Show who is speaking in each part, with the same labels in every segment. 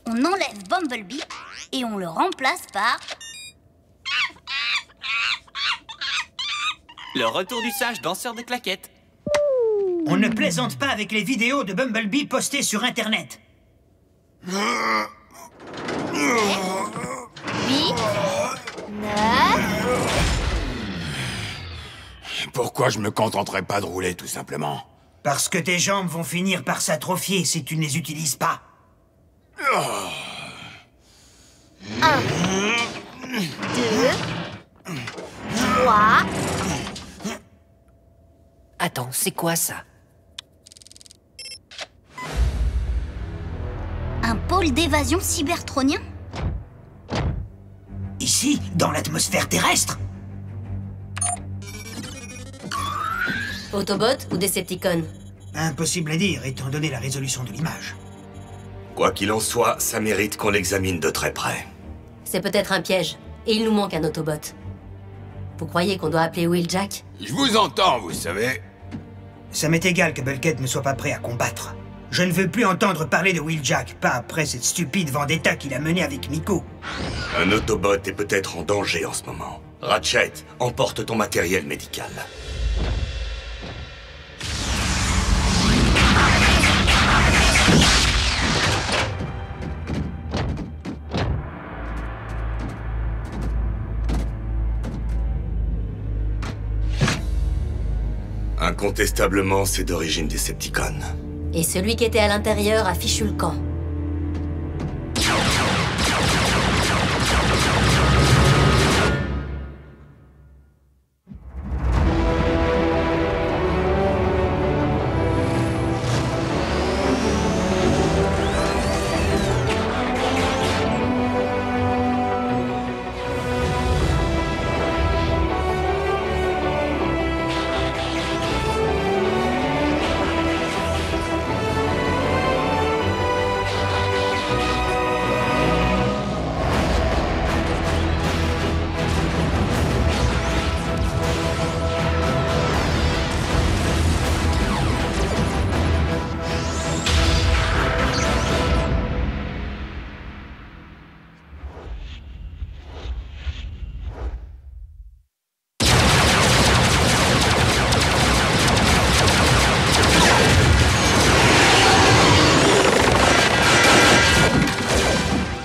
Speaker 1: On enlève Bumblebee et on le remplace par...
Speaker 2: Le retour du sage danseur de claquettes.
Speaker 3: On ne plaisante pas avec les vidéos de Bumblebee postées sur Internet.
Speaker 1: 8, 9...
Speaker 4: Pourquoi je me contenterais pas de rouler, tout simplement?
Speaker 3: Parce que tes jambes vont finir par s'atrophier si tu ne les utilises pas.
Speaker 1: 1, 2, 3...
Speaker 5: Attends, c'est quoi ça?
Speaker 1: Un pôle d'évasion cybertronien?
Speaker 3: Ici, dans l'atmosphère terrestre.
Speaker 6: Autobot ou Decepticon?
Speaker 3: Impossible à dire, étant donné la résolution de l'image.
Speaker 7: Quoi qu'il en soit, ça mérite qu'on l'examine de très près.
Speaker 6: C'est peut-être un piège, et il nous manque un Autobot. Vous croyez qu'on doit appeler Wheeljack?
Speaker 4: Je vous entends, vous savez.
Speaker 3: Ça m'est égal que Bulkhead ne soit pas prêt à combattre. Je ne veux plus entendre parler de Wheeljack, pas après cette stupide vendetta qu'il a menée avec Miko.
Speaker 7: Un Autobot est peut-être en danger en ce moment. Ratchet, emporte ton matériel médical. Incontestablement, c'est d'origine Decepticon.
Speaker 6: Et celui qui était à l'intérieur a fichu le camp.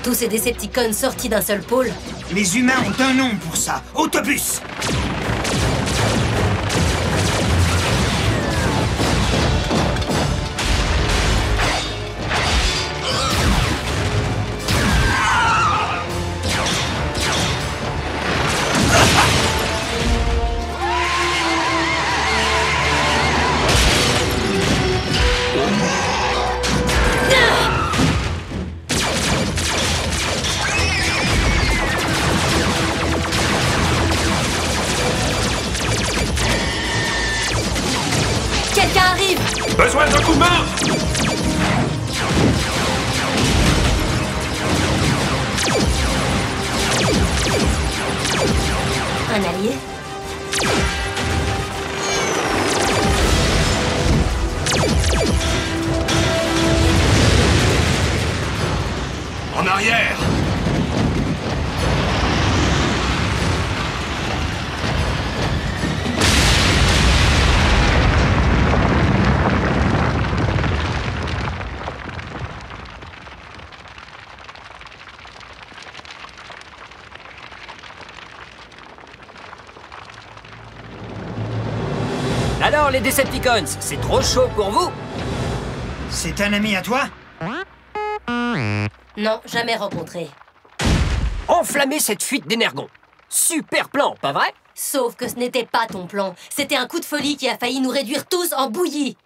Speaker 6: Tous ces Decepticons sortis d'un seul pôle.
Speaker 3: Les humains ont un nom pour ça. Autobus.
Speaker 6: Quelqu'un arrive!
Speaker 4: Besoin d'un coup de main!
Speaker 6: Un allié?
Speaker 7: En arrière!
Speaker 5: Alors, les Decepticons, c'est trop chaud pour vous?
Speaker 3: C'est un ami à toi?
Speaker 6: Non, jamais rencontré.
Speaker 5: Enflammer cette fuite d'énergon. Super plan, pas vrai?
Speaker 6: Sauf que ce n'était pas ton plan. C'était un coup de folie qui a failli nous réduire tous en bouillie.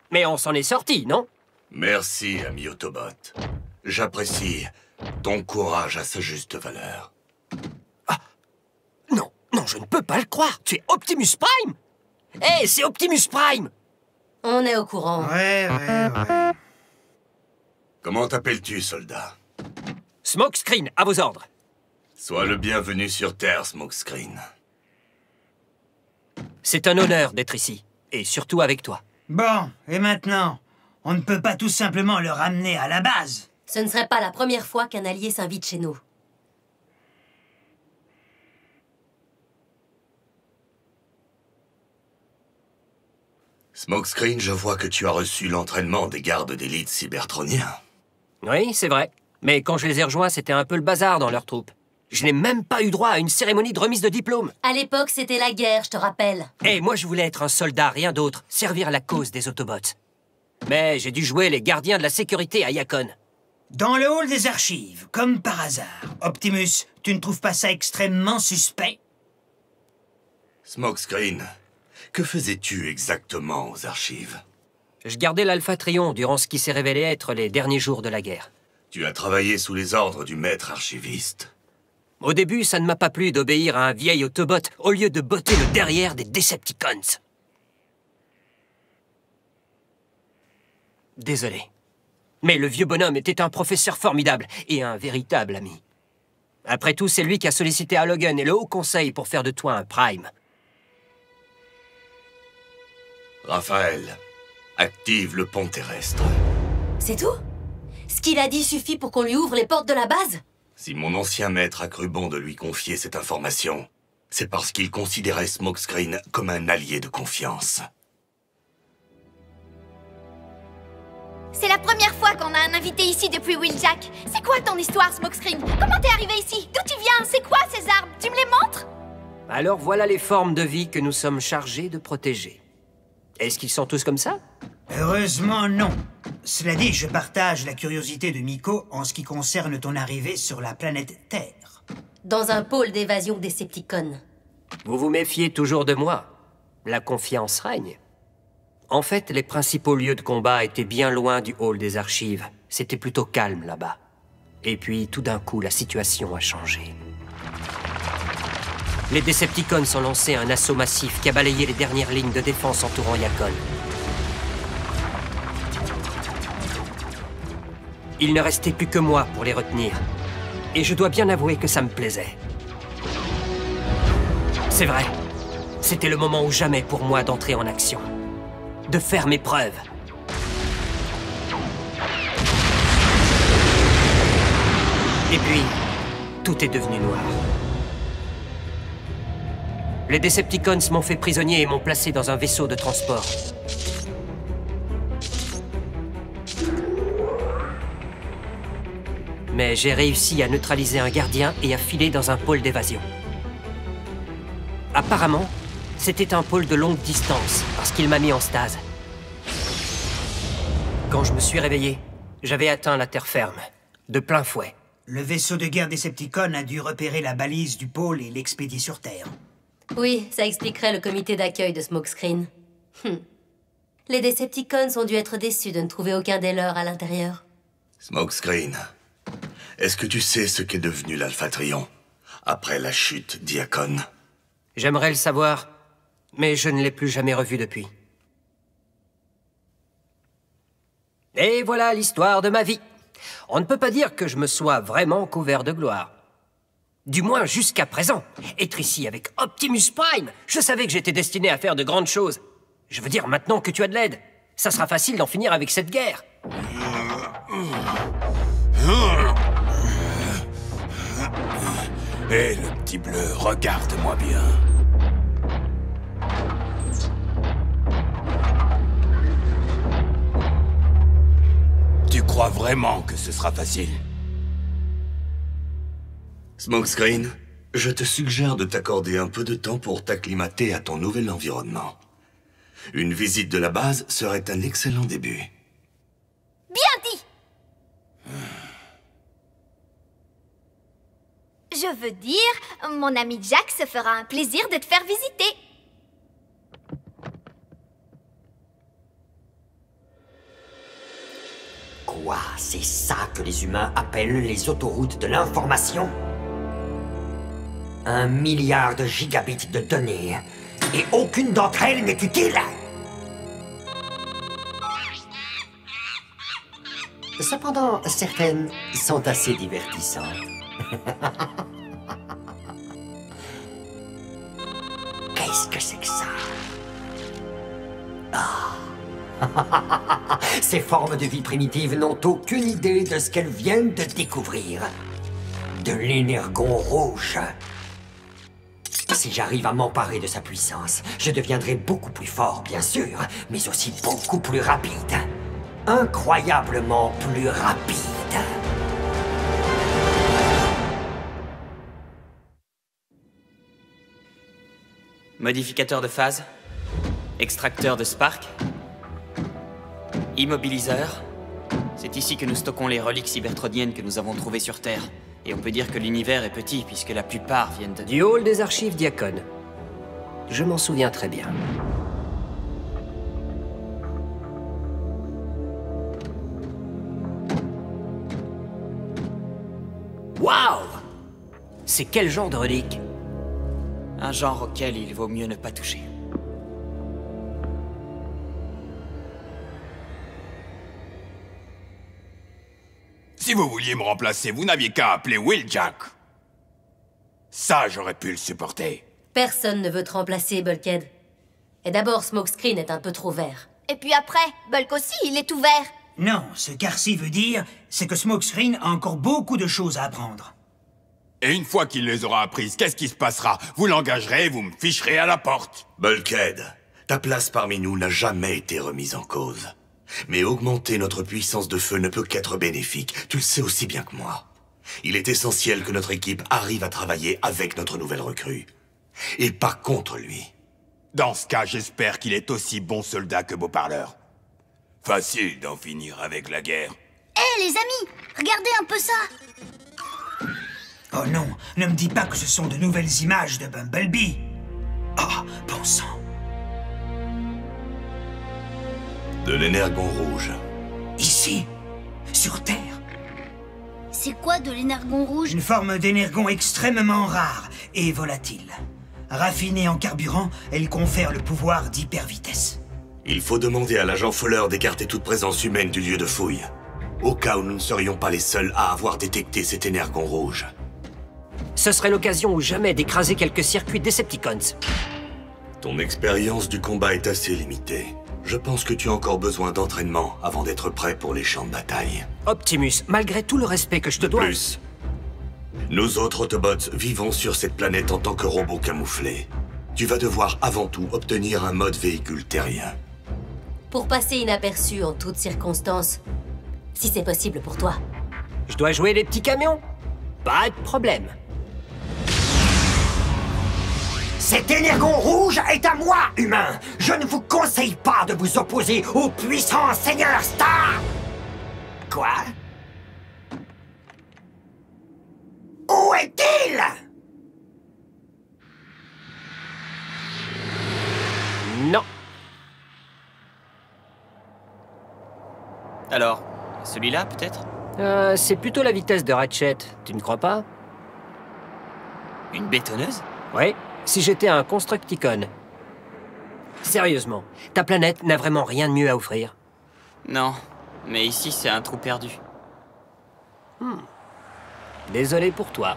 Speaker 5: Mais on s'en est sorti, non?
Speaker 7: Merci, ami Autobot. J'apprécie ton courage à sa juste valeur.
Speaker 5: Non, non, je ne peux pas le croire. Tu es Optimus Prime? Hé, c'est Optimus Prime!
Speaker 6: On est au courant.
Speaker 3: Ouais.
Speaker 7: Comment t'appelles-tu, soldat?
Speaker 5: Smokescreen, à vos ordres.
Speaker 7: Sois le bienvenu sur Terre, Smokescreen.
Speaker 5: C'est un honneur d'être ici, et surtout avec toi.
Speaker 3: Bon, et maintenant? On ne peut pas tout simplement le ramener à la base.
Speaker 6: Ce ne serait pas la première fois qu'un allié s'invite chez nous.
Speaker 7: Smokescreen, je vois que tu as reçu l'entraînement des gardes d'élite cybertroniens.
Speaker 5: Oui, c'est vrai. Mais quand je les ai rejoints, c'était un peu le bazar dans leur troupe. Je n'ai même pas eu droit à une cérémonie de remise de diplôme.
Speaker 6: À l'époque, c'était la guerre, je te rappelle.
Speaker 5: Et moi, je voulais être un soldat, rien d'autre. Servir la cause des Autobots. Mais j'ai dû jouer les gardiens de la sécurité à Yacon.
Speaker 3: Dans le hall des archives, comme par hasard. Optimus, tu ne trouves pas ça extrêmement suspect?
Speaker 7: Smokescreen, que faisais-tu exactement aux archives?
Speaker 5: Je gardais l'Alpha Trion durant ce qui s'est révélé être les derniers jours de la guerre.
Speaker 7: Tu as travaillé sous les ordres du maître archiviste.
Speaker 5: Au début, ça ne m'a pas plu d'obéir à un vieil Autobot au lieu de botter le derrière des Decepticons. Désolé. Mais le vieux bonhomme était un professeur formidable et un véritable ami. Après tout, c'est lui qui a sollicité Logan et le Haut Conseil pour faire de toi un Prime.
Speaker 7: Raphaël, active le pont terrestre.
Speaker 6: C'est tout? Ce qu'il a dit suffit pour qu'on lui ouvre les portes de la base?
Speaker 7: Si mon ancien maître a cru bon de lui confier cette information, c'est parce qu'il considérait Smokescreen comme un allié de confiance.
Speaker 1: C'est la première fois qu'on a un invité ici depuis Wheeljack. C'est quoi ton histoire, Smokescreen? Comment t'es arrivé ici? D'où tu viens? C'est quoi ces arbres? Tu me les montres?
Speaker 5: Alors voilà les formes de vie que nous sommes chargés de protéger. Est-ce qu'ils sont tous comme ça?
Speaker 3: Heureusement, non. Cela dit, je partage la curiosité de Miko en ce qui concerne ton arrivée sur la planète Terre.
Speaker 6: Dans un pôle d'évasion Decepticon.
Speaker 5: Vous vous méfiez toujours de moi. La confiance règne. En fait, les principaux lieux de combat étaient bien loin du hall des archives. C'était plutôt calme là-bas. Et puis, tout d'un coup, la situation a changé. Les Decepticons ont lancé un assaut massif qui a balayé les dernières lignes de défense entourant Yacon. Il ne restait plus que moi pour les retenir. Et je dois bien avouer que ça me plaisait. C'est vrai. C'était le moment ou jamais pour moi d'entrer en action. De faire mes preuves. Et puis, tout est devenu noir. Les Decepticons m'ont fait prisonnier et m'ont placé dans un vaisseau de transport. Mais j'ai réussi à neutraliser un gardien et à filer dans un pôle d'évasion. Apparemment, c'était un pôle de longue distance, parce qu'il m'a mis en stase. Quand je me suis réveillé, j'avais atteint la terre ferme, de plein fouet.
Speaker 3: Le vaisseau de guerre Decepticon a dû repérer la balise du pôle et l'expédier sur Terre.
Speaker 6: Oui, ça expliquerait le comité d'accueil de Smokescreen. Les Decepticons ont dû être déçus de ne trouver aucun des leurs à l'intérieur.
Speaker 7: Smokescreen, est-ce que tu sais ce qu'est devenu l'Alpha Trion après la chute d'Yacon?
Speaker 5: J'aimerais le savoir, mais je ne l'ai plus jamais revu depuis. Et voilà l'histoire de ma vie. On ne peut pas dire que je me sois vraiment couvert de gloire. Du moins jusqu'à présent. Être ici avec Optimus Prime, je savais que j'étais destiné à faire de grandes choses. Je veux dire, maintenant que tu as de l'aide, ça sera facile d'en finir avec cette guerre.
Speaker 4: Hé, le petit bleu, regarde-moi bien. Tu crois vraiment que ce sera facile?
Speaker 7: Smokescreen, je te suggère de t'accorder un peu de temps pour t'acclimater à ton nouvel environnement. Une visite de la base serait un excellent début.
Speaker 1: Bien dit! Je veux dire, mon ami Jack se fera un plaisir de te faire visiter.
Speaker 8: Quoi? C'est ça que les humains appellent les autoroutes de l'information? 1 milliard de gigabits de données. Et aucune d'entre elles n'est utile? Cependant, certaines sont assez divertissantes. Qu'est-ce que c'est que ça? Ah, Ces formes de vie primitives n'ont aucune idée de ce qu'elles viennent de découvrir. De l'énergon rouge. Si j'arrive à m'emparer de sa puissance, je deviendrai beaucoup plus fort, bien sûr, mais aussi beaucoup plus rapide. Incroyablement plus rapide.
Speaker 2: Modificateur de phase. Extracteur de spark. Immobiliseur. C'est ici que nous stockons les reliques cybertroniennes que nous avons trouvées sur Terre. Et on peut dire que l'univers est petit, puisque la plupart viennent de...
Speaker 5: Du hall des archives Diacon. Je m'en souviens très bien. Waouh! C'est quel genre de relique?
Speaker 2: Un genre auquel il vaut mieux ne pas toucher.
Speaker 4: Si vous vouliez me remplacer, vous n'aviez qu'à appeler Wheeljack. Ça, j'aurais pu le supporter.
Speaker 6: Personne ne veut te remplacer, Bulkhead. Et d'abord, Smokescreen est un peu trop vert.
Speaker 1: Et puis après, Bulk aussi, il est tout vert.
Speaker 3: Non, ce qu'Arcy veut dire, c'est que Smokescreen a encore beaucoup de choses à apprendre.
Speaker 4: Et une fois qu'il les aura apprises, qu'est-ce qui se passera? Vous l'engagerez et vous me ficherez à la porte.
Speaker 7: Bulkhead, ta place parmi nous n'a jamais été remise en cause. Mais augmenter notre puissance de feu ne peut qu'être bénéfique. Tu le sais aussi bien que moi. Il est essentiel que notre équipe arrive à travailler avec notre nouvelle recrue. Et pas contre lui.
Speaker 4: Dans ce cas, j'espère qu'il est aussi bon soldat que beau parleur. Facile d'en finir avec la guerre.
Speaker 1: Hé, les amis, regardez un peu ça.
Speaker 3: Oh non, ne me dis pas que ce sont de nouvelles images de Bumblebee. Oh, bon sang.
Speaker 7: De l'énergon rouge.
Speaker 3: Ici, sur Terre.
Speaker 1: C'est quoi de l'énergon rouge?
Speaker 3: Une forme d'énergon extrêmement rare et volatile. Raffinée en carburant, elle confère le pouvoir d'hypervitesse.
Speaker 7: Il faut demander à l'agent Fuller d'écarter toute présence humaine du lieu de fouille. Au cas où nous ne serions pas les seuls à avoir détecté cet énergon rouge.
Speaker 5: Ce serait l'occasion ou jamais d'écraser quelques circuits Decepticons.
Speaker 7: Ton expérience du combat est assez limitée. Je pense que tu as encore besoin d'entraînement avant d'être prêt pour les champs de bataille.
Speaker 5: Optimus, malgré tout le respect que je te dois...
Speaker 7: Plus, nous autres Autobots vivons sur cette planète en tant que robots camouflés. Tu vas devoir avant tout obtenir un mode véhicule terrien.
Speaker 6: Pour passer inaperçu en toutes circonstances, si c'est possible pour toi.
Speaker 5: Je dois jouer les petits camions? Pas de problème.
Speaker 8: Cet énergon rouge est à moi, humain. Je ne vous conseille pas de vous opposer au puissant Seigneur Star. Quoi? Où est-il?
Speaker 5: Non.
Speaker 2: Alors, celui-là, peut-être?
Speaker 5: C'est plutôt la vitesse de Ratchet, tu ne crois pas?
Speaker 2: Une bétonneuse?
Speaker 5: Oui, si j'étais un Constructicon. Sérieusement, ta planète n'a vraiment rien de mieux à offrir.
Speaker 2: Non, mais ici c'est un trou perdu.
Speaker 5: Désolé pour toi.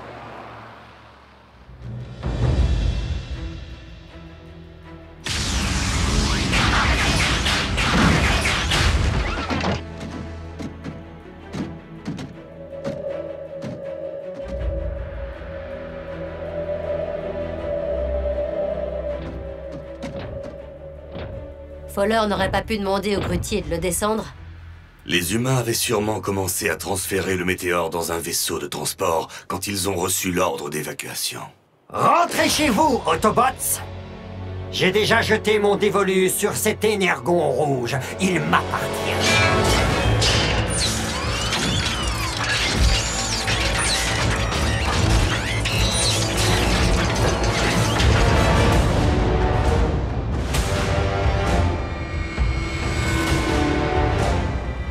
Speaker 6: Fuller n'aurait pas pu demander au grutier de le descendre?
Speaker 7: Les humains avaient sûrement commencé à transférer le météore dans un vaisseau de transport quand ils ont reçu l'ordre d'évacuation.
Speaker 8: Rentrez chez vous, Autobots. J'ai déjà jeté mon dévolu sur cet énergon rouge. Il m'appartient.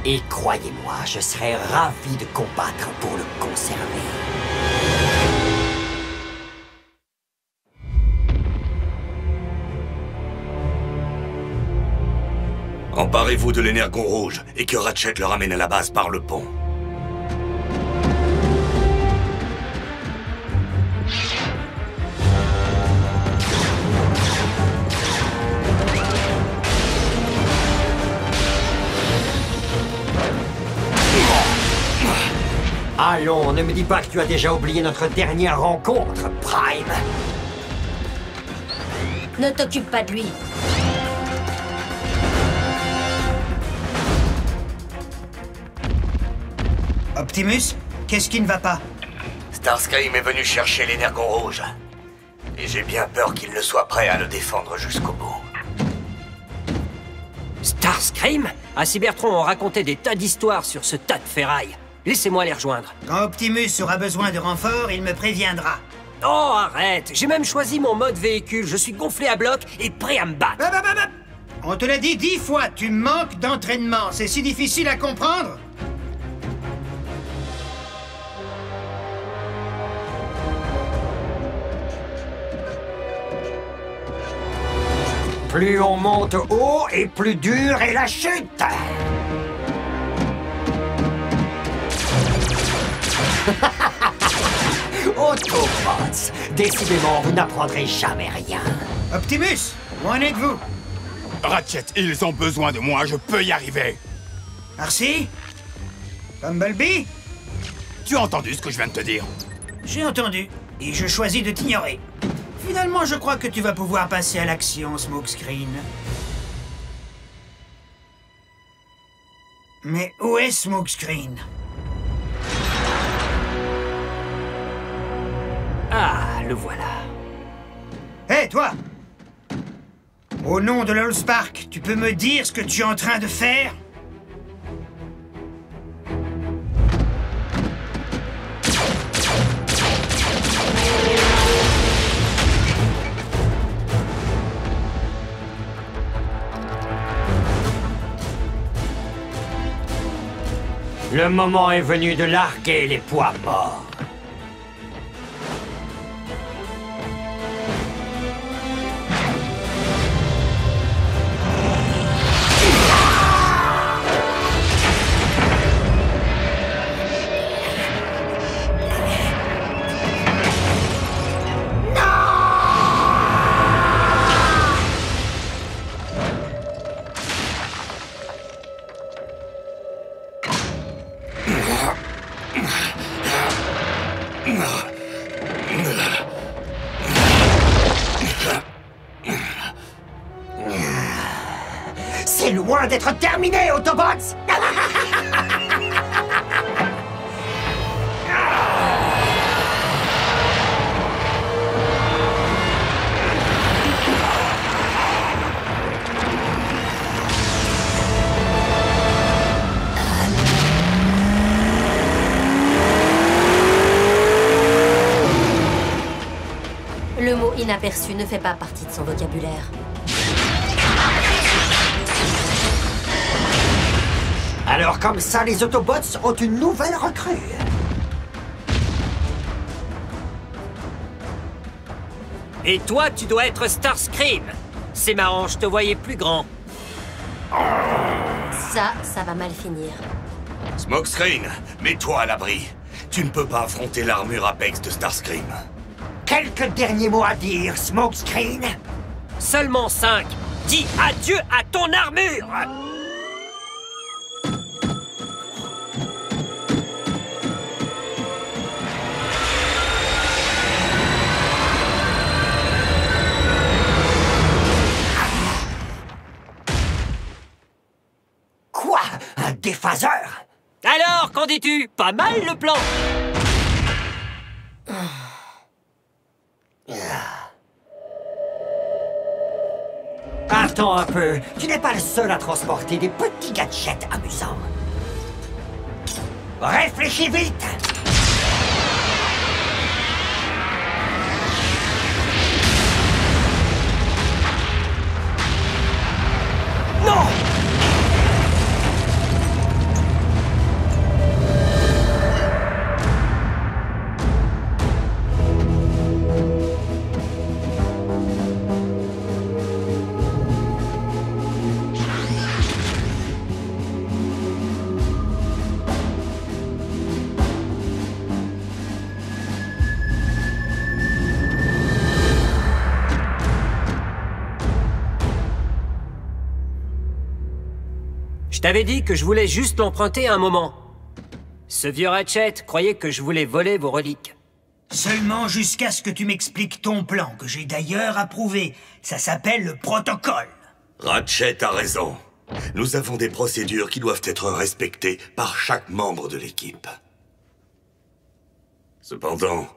Speaker 8: Et croyez-moi, je serais ravi de combattre pour le conserver.
Speaker 7: Emparez-vous de l'énergon rouge et que Ratchet le ramène à la base par le pont.
Speaker 8: Allons, ne me dis pas que tu as déjà oublié notre dernière rencontre, Prime.
Speaker 6: Ne t'occupe pas de lui.
Speaker 3: Optimus, qu'est-ce qui ne va pas?
Speaker 7: Starscream est venu chercher l'énergon rouge. Et j'ai bien peur qu'il ne soit prêt à le défendre jusqu'au bout.
Speaker 5: Starscream? À Cybertron, on racontait des tas d'histoires sur ce tas de ferraille. Laissez-moi les rejoindre.
Speaker 3: Quand Optimus aura besoin de renfort, il me préviendra.
Speaker 5: Oh, arrête! J'ai même choisi mon mode véhicule. Je suis gonflé à bloc et prêt à me battre.
Speaker 3: On te l'a dit 10 fois, tu manques d'entraînement. C'est si difficile à comprendre?
Speaker 8: Plus on monte haut et plus dure est la chute. Autobots, décidément, vous n'apprendrez jamais rien.
Speaker 3: Optimus, où en êtes-vous?
Speaker 4: Ratchet, ils ont besoin de moi, je peux y arriver.
Speaker 3: Arcee? Bumblebee?
Speaker 4: Tu as entendu ce que je viens de te dire?
Speaker 3: J'ai entendu, et je choisis de t'ignorer. Finalement, je crois que tu vas pouvoir passer à l'action, Smokescreen. Mais où est Smokescreen?
Speaker 5: Ah, le voilà.
Speaker 3: Hé, toi! Au nom de l'Allspark, tu peux me dire ce que tu es en train de faire?
Speaker 8: Le moment est venu de larguer les poids morts. C'est loin d'être terminé, Autobots!
Speaker 6: Le mot inaperçu ne fait pas partie de son vocabulaire.
Speaker 8: Alors comme ça, les Autobots ont une nouvelle recrue.
Speaker 5: Et toi, tu dois être Starscream. C'est marrant, je te voyais plus grand.
Speaker 6: Ça va mal finir.
Speaker 7: Smokescreen, mets-toi à l'abri. Tu ne peux pas affronter l'armure Apex de Starscream.
Speaker 8: Quelques derniers mots à dire, Smokescreen?
Speaker 5: Seulement 5. Dis adieu à ton armure!
Speaker 8: Quoi? Un déphaseur?
Speaker 5: Alors, qu'en dis-tu? Pas mal le plan!
Speaker 8: Attends un peu, tu n'es pas le seul à transporter des petits gadgets amusants. Réfléchis vite! Non!
Speaker 5: Je t'avais dit que je voulais juste l'emprunter un moment. Ce vieux Ratchet croyait que je voulais voler vos reliques.
Speaker 3: Seulement jusqu'à ce que tu m'expliques ton plan, que j'ai d'ailleurs approuvé. Ça s'appelle le protocole.
Speaker 7: Ratchet a raison. Nous avons des procédures qui doivent être respectées par chaque membre de l'équipe. Cependant,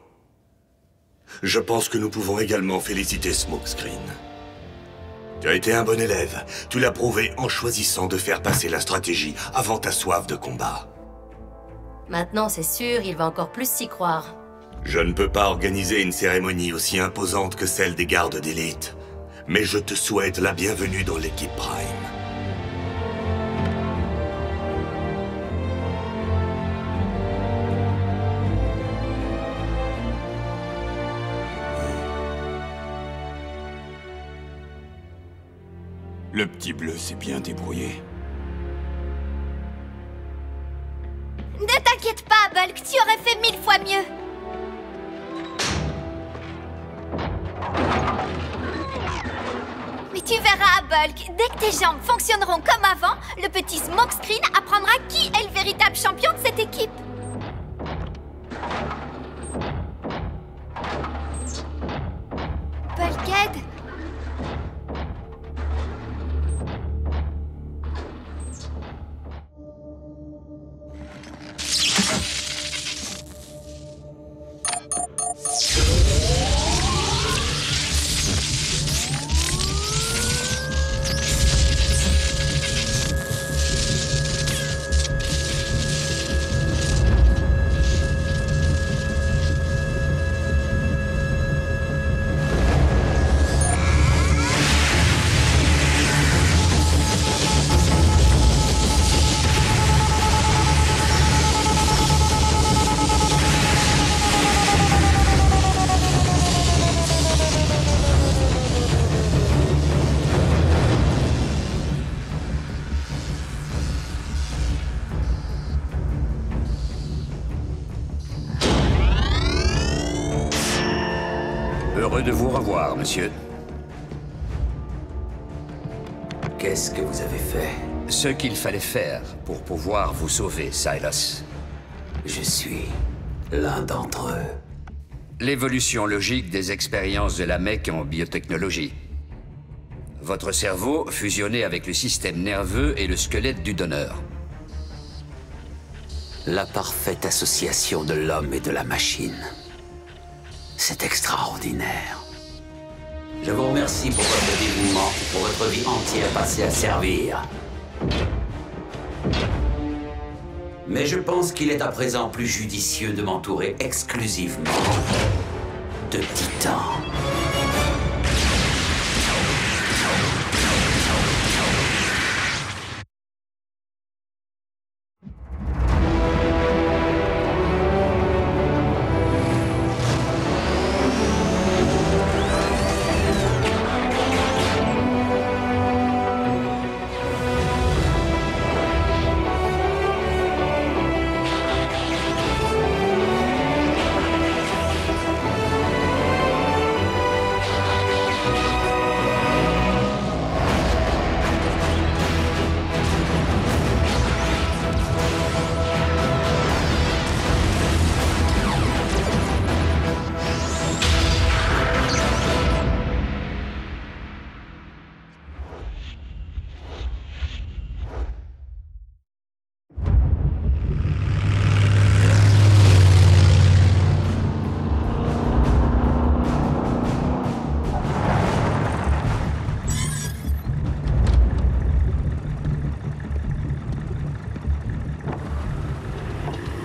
Speaker 7: je pense que nous pouvons également féliciter Smokescreen. Tu as été un bon élève. Tu l'as prouvé en choisissant de faire passer la stratégie avant ta soif de combat.
Speaker 6: Maintenant, c'est sûr, il va encore plus s'y croire.
Speaker 7: Je ne peux pas organiser une cérémonie aussi imposante que celle des gardes d'élite, mais je te souhaite la bienvenue dans l'équipe Prime.
Speaker 4: Le petit bleu s'est bien débrouillé.
Speaker 1: Ne t'inquiète pas, Bulk, tu aurais fait 1000 fois mieux. Mais tu verras, Bulk, dès que tes jambes fonctionneront comme avant, le petit Smokescreen apprendra qui est le véritable champion de cette équipe. Bulkhead?
Speaker 9: Heureux de vous revoir, monsieur.
Speaker 8: Qu'est-ce que vous avez fait?
Speaker 9: Ce qu'il fallait faire pour pouvoir vous sauver, Silas.
Speaker 8: Je suis l'un d'entre eux.
Speaker 9: L'évolution logique des expériences de la mec en biotechnologie. Votre cerveau fusionné avec le système nerveux et le squelette du donneur.
Speaker 8: La parfaite association de l'homme et de la machine. C'est extraordinaire. Je vous remercie pour votre dévouement et pour votre vie entière passée à servir. Mais je pense qu'il est à présent plus judicieux de m'entourer exclusivement de titans.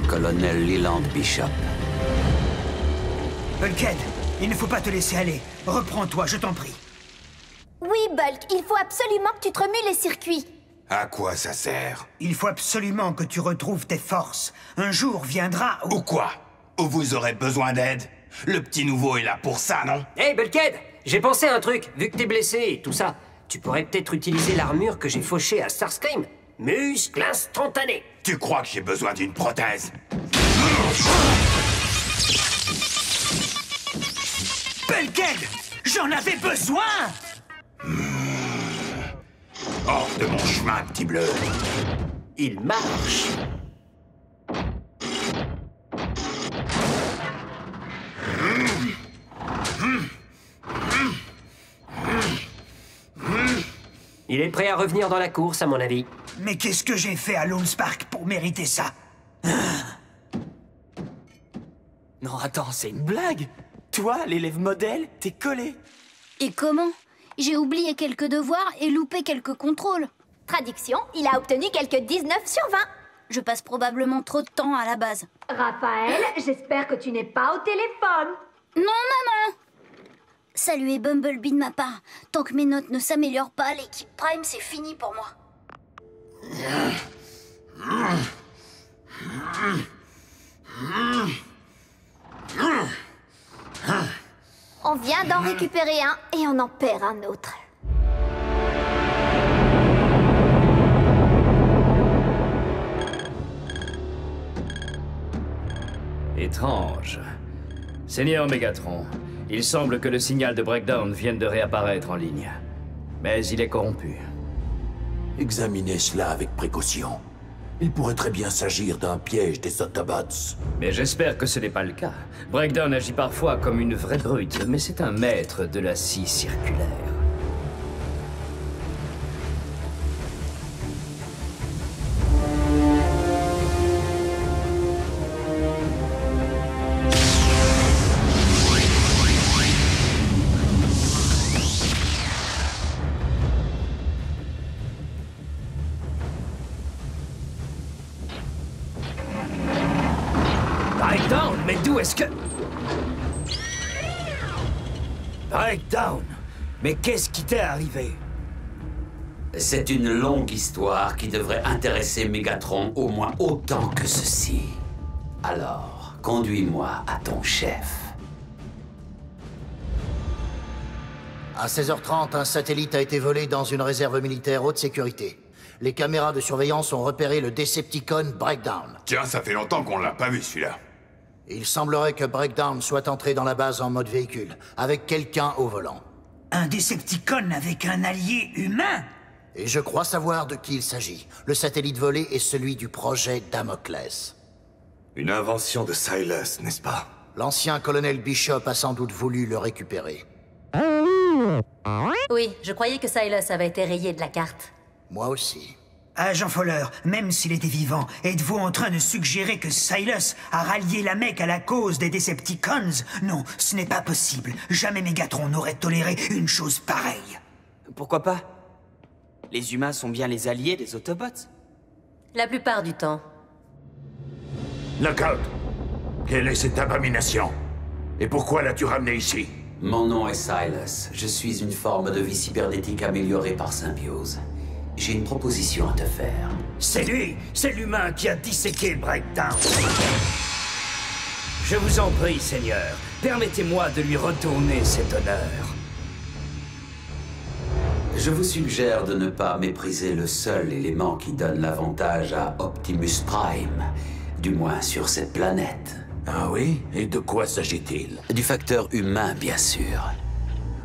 Speaker 8: Colonel Leland Bishop.
Speaker 3: Bulkhead, il ne faut pas te laisser aller. Reprends-toi, je t'en prie.
Speaker 1: Oui, Bulk, il faut absolument que tu te remues les circuits.
Speaker 4: À quoi ça sert?
Speaker 3: Il faut absolument que tu retrouves tes forces. Un jour viendra où...
Speaker 4: Ou quoi? Où vous aurez besoin d'aide? Le petit nouveau est là pour ça, non?
Speaker 5: Hey, Bulkhead, j'ai pensé à un truc. Vu que t'es blessé et tout ça, tu pourrais peut-être utiliser l'armure que j'ai fauchée à Starscream. Muscle instantané.
Speaker 4: Tu crois que j'ai besoin d'une prothèse?
Speaker 3: Bulkhead, j'en avais besoin!
Speaker 4: Hors de mon chemin, petit bleu.
Speaker 5: Il marche. Il est prêt à revenir dans la course, à mon avis.
Speaker 3: Mais qu'est-ce que j'ai fait à Lonespark pour mériter ça?
Speaker 2: Non, attends, c'est une blague. Toi, l'élève modèle, t'es collé.
Speaker 10: Et comment? J'ai oublié quelques devoirs et loupé quelques contrôles.
Speaker 1: Traduction, il a obtenu quelques 19 sur 20.
Speaker 10: Je passe probablement trop de temps à la base.
Speaker 11: Raphaël, j'espère que tu n'es pas au téléphone.
Speaker 10: Non, maman! Saluez Bumblebee de ma part. Tant que mes notes ne s'améliorent pas, l'équipe Prime, c'est fini pour moi.
Speaker 1: On vient d'en récupérer un et on en perd un autre.
Speaker 12: Étrange. Seigneur Megatron, il semble que le signal de breakdown vienne de réapparaître en ligne. Mais il est corrompu.
Speaker 13: Examinez cela avec précaution. Il pourrait très bien s'agir d'un piège des Autobots.
Speaker 12: Mais j'espère que ce n'est pas le cas. Breakdown agit parfois comme une vraie brute, mais c'est un maître de la scie circulaire.
Speaker 8: Breakdown, mais d'où est-ce que... Breakdown, mais qu'est-ce qui t'est arrivé?
Speaker 9: C'est une longue histoire qui devrait intéresser Megatron au moins autant que ceci. Alors, conduis-moi à ton chef.
Speaker 14: À 16h30, un satellite a été volé dans une réserve militaire haute sécurité. Les caméras de surveillance ont repéré le Decepticon Breakdown.
Speaker 4: Tiens, ça fait longtemps qu'on l'a pas vu celui-là.
Speaker 14: Il semblerait que Breakdown soit entré dans la base en mode véhicule, avec quelqu'un au volant.
Speaker 3: Un Decepticon avec un allié humain?
Speaker 14: Et je crois savoir de qui il s'agit. Le satellite volé est celui du projet Damoclès.
Speaker 7: Une invention de Silas, n'est-ce pas?
Speaker 14: L'ancien colonel Bishop a sans doute voulu le récupérer.
Speaker 6: Oui, je croyais que Silas avait été rayé de la carte.
Speaker 14: Moi aussi.
Speaker 3: Agent Fowler, même s'il était vivant, êtes-vous en train de suggérer que Silas a rallié la Mech à la cause des Decepticons? Non, ce n'est pas possible. Jamais Megatron n'aurait toléré une chose pareille.
Speaker 2: Pourquoi pas? Les humains sont bien les alliés des Autobots.
Speaker 6: La plupart du temps.
Speaker 13: Knockout, quelle est cette abomination? Et pourquoi l'as-tu ramené ici?
Speaker 9: Mon nom est Silas. Je suis une forme de vie cybernétique améliorée par symbiose. J'ai une proposition à te faire.
Speaker 8: C'est lui! C'est l'humain qui a disséqué Breakdown! Je vous en prie, Seigneur, permettez-moi de lui retourner cet honneur.
Speaker 9: Je vous suggère de ne pas mépriser le seul élément qui donne l'avantage à Optimus Prime, du moins sur cette planète.
Speaker 13: Ah oui? Et de quoi s'agit-il?
Speaker 9: Du facteur humain, bien sûr.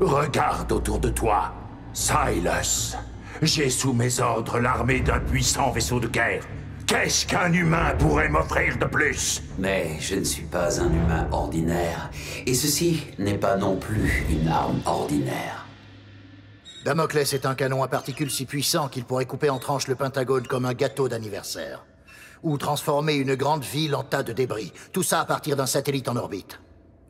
Speaker 13: Regarde autour de toi, Silas. J'ai sous mes ordres l'armée d'un puissant vaisseau de guerre. Qu'est-ce qu'un humain pourrait m'offrir de plus?
Speaker 9: Mais je ne suis pas un humain ordinaire, et ceci n'est pas non plus une arme ordinaire.
Speaker 14: Damoclès est un canon à particules si puissant qu'il pourrait couper en tranches le Pentagone comme un gâteau d'anniversaire. Ou transformer une grande ville en tas de débris. Tout ça à partir d'un satellite en orbite.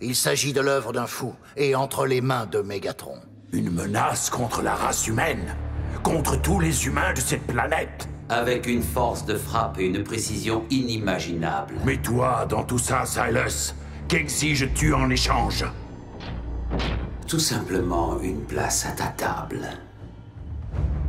Speaker 14: Il s'agit de l'œuvre d'un fou, et entre les mains de Megatron.
Speaker 13: Une menace contre la race humaine? Contre tous les humains de cette planète?
Speaker 9: Avec une force de frappe et une précision inimaginable.
Speaker 13: Mais toi, dans tout ça, Silas, qu'exiges-tu en échange?
Speaker 9: Tout simplement une place à ta table.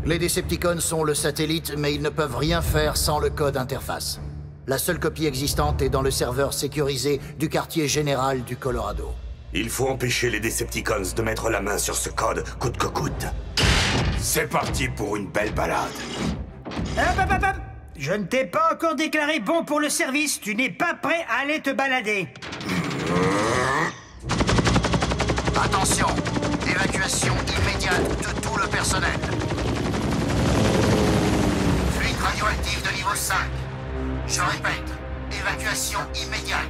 Speaker 14: Les Decepticons sont le satellite, mais ils ne peuvent rien faire sans le code interface. La seule copie existante est dans le serveur sécurisé du quartier général du Colorado.
Speaker 7: Il faut empêcher les Decepticons de mettre la main sur ce code, coûte que coûte.
Speaker 4: C'est parti pour une belle balade.
Speaker 3: Hop. Je ne t'ai pas encore déclaré bon pour le service. Tu n'es pas prêt à aller te balader.
Speaker 14: Attention, évacuation immédiate de tout le personnel. Fluide radioactif de niveau 5. Je répète, évacuation immédiate.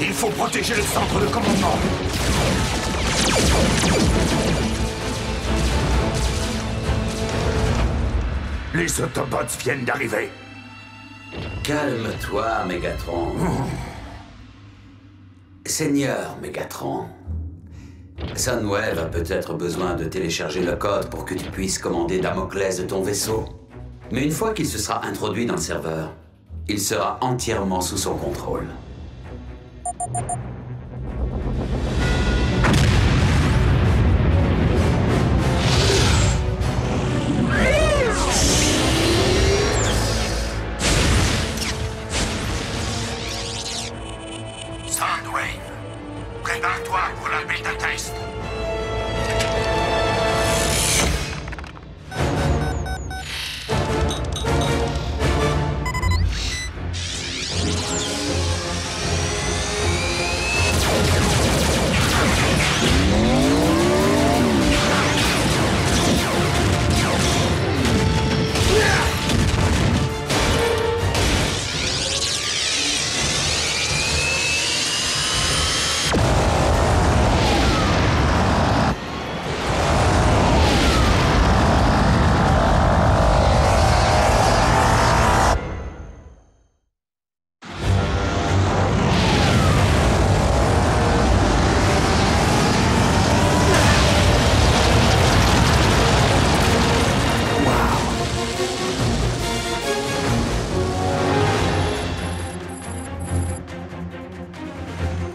Speaker 13: Il faut protéger le centre de commandement. Les Autobots viennent d'arriver.
Speaker 9: Calme-toi, Mégatron. Seigneur Mégatron, Soundwave a peut-être besoin de télécharger le code pour que tu puisses commander Damoclès de ton vaisseau. Mais une fois qu'il se sera introduit dans le serveur, il sera entièrement sous son contrôle.
Speaker 13: Soundwave, prépare-toi pour la bêta test.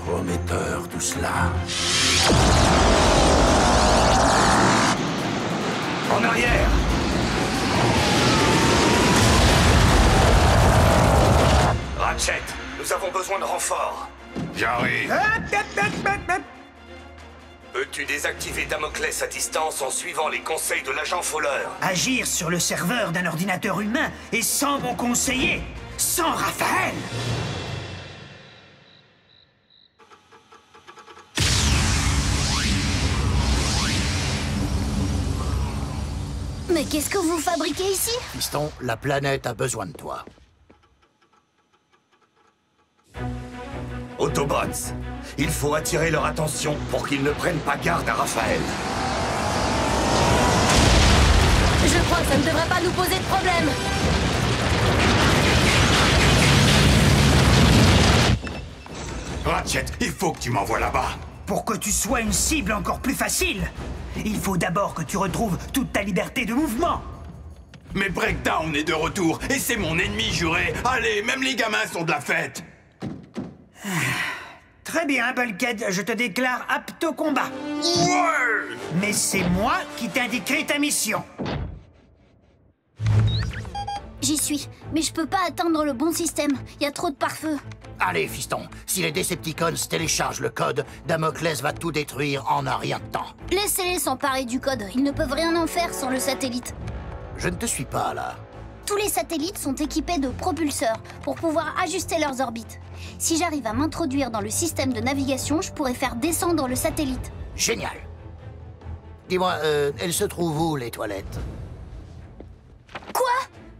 Speaker 13: Prometteur tout cela. En arrière!
Speaker 7: Ratchet, nous avons besoin de renfort.
Speaker 13: J'arrive.
Speaker 7: Peux-tu désactiver Damoclès à distance en suivant les conseils de l'agent Fowler?
Speaker 3: Agir sur le serveur d'un ordinateur humain et sans mon conseiller, sans Raphaël.
Speaker 10: Mais qu'est-ce que vous fabriquez ici?
Speaker 14: Fiston, la planète a besoin de toi.
Speaker 7: Autobots, il faut attirer leur attention pour qu'ils ne prennent pas garde à Raphaël.
Speaker 6: Je crois que ça ne devrait pas nous poser de problème.
Speaker 13: Ratchet, il faut que tu m'envoies là-bas.
Speaker 3: Pour que tu sois une cible encore plus facile, il faut d'abord que tu retrouves toute ta liberté de mouvement.
Speaker 4: Mais Breakdown est de retour, et c'est mon ennemi juré. Allez, même les gamins sont de la fête.
Speaker 3: Très bien, Bulkhead, je te déclare apte au combat.
Speaker 4: Ouais!
Speaker 3: Mais c'est moi qui t'indiquerai ta mission.
Speaker 10: J'y suis, mais je peux pas atteindre le bon système. Il y a trop de pare-feu.
Speaker 14: Allez, fiston, si les Decepticons téléchargent le code, Damoclès va tout détruire en un rien de temps.
Speaker 10: Laissez-les s'emparer du code. Ils ne peuvent rien en faire sans le satellite.
Speaker 14: Je ne te suis pas, là.
Speaker 10: Tous les satellites sont équipés de propulseurs pour pouvoir ajuster leurs orbites. Si j'arrive à m'introduire dans le système de navigation, je pourrais faire descendre le satellite.
Speaker 14: Génial. Dis-moi, elles se trouvent où, les toilettes?
Speaker 10: Quoi?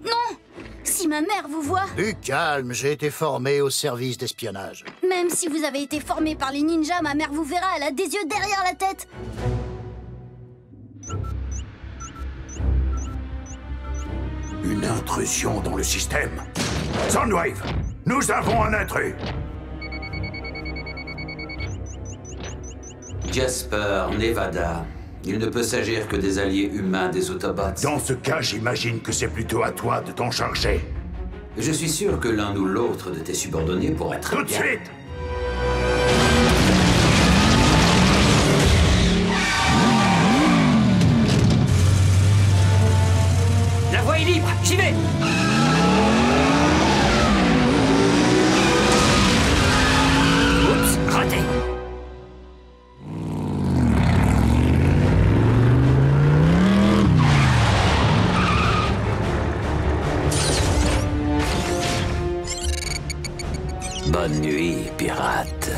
Speaker 10: Non! Si ma mère vous voit...
Speaker 14: Du calme, j'ai été formé au service d'espionnage.
Speaker 10: Même si vous avez été formé par les ninjas, ma mère vous verra, elle a des yeux derrière la tête.
Speaker 13: Une intrusion dans le système. Soundwave, nous avons un intrus.
Speaker 9: Jasper, Nevada. Il ne peut s'agir que des alliés humains des Autobots.
Speaker 13: Dans ce cas, j'imagine que c'est plutôt à toi de t'en charger.
Speaker 9: Je suis sûr que l'un ou l'autre de tes subordonnés pourrait très
Speaker 13: Tout de
Speaker 9: bien...
Speaker 13: suite!
Speaker 5: La voie est libre, j'y vais! Oups, raté!
Speaker 9: Bonne nuit, pirate.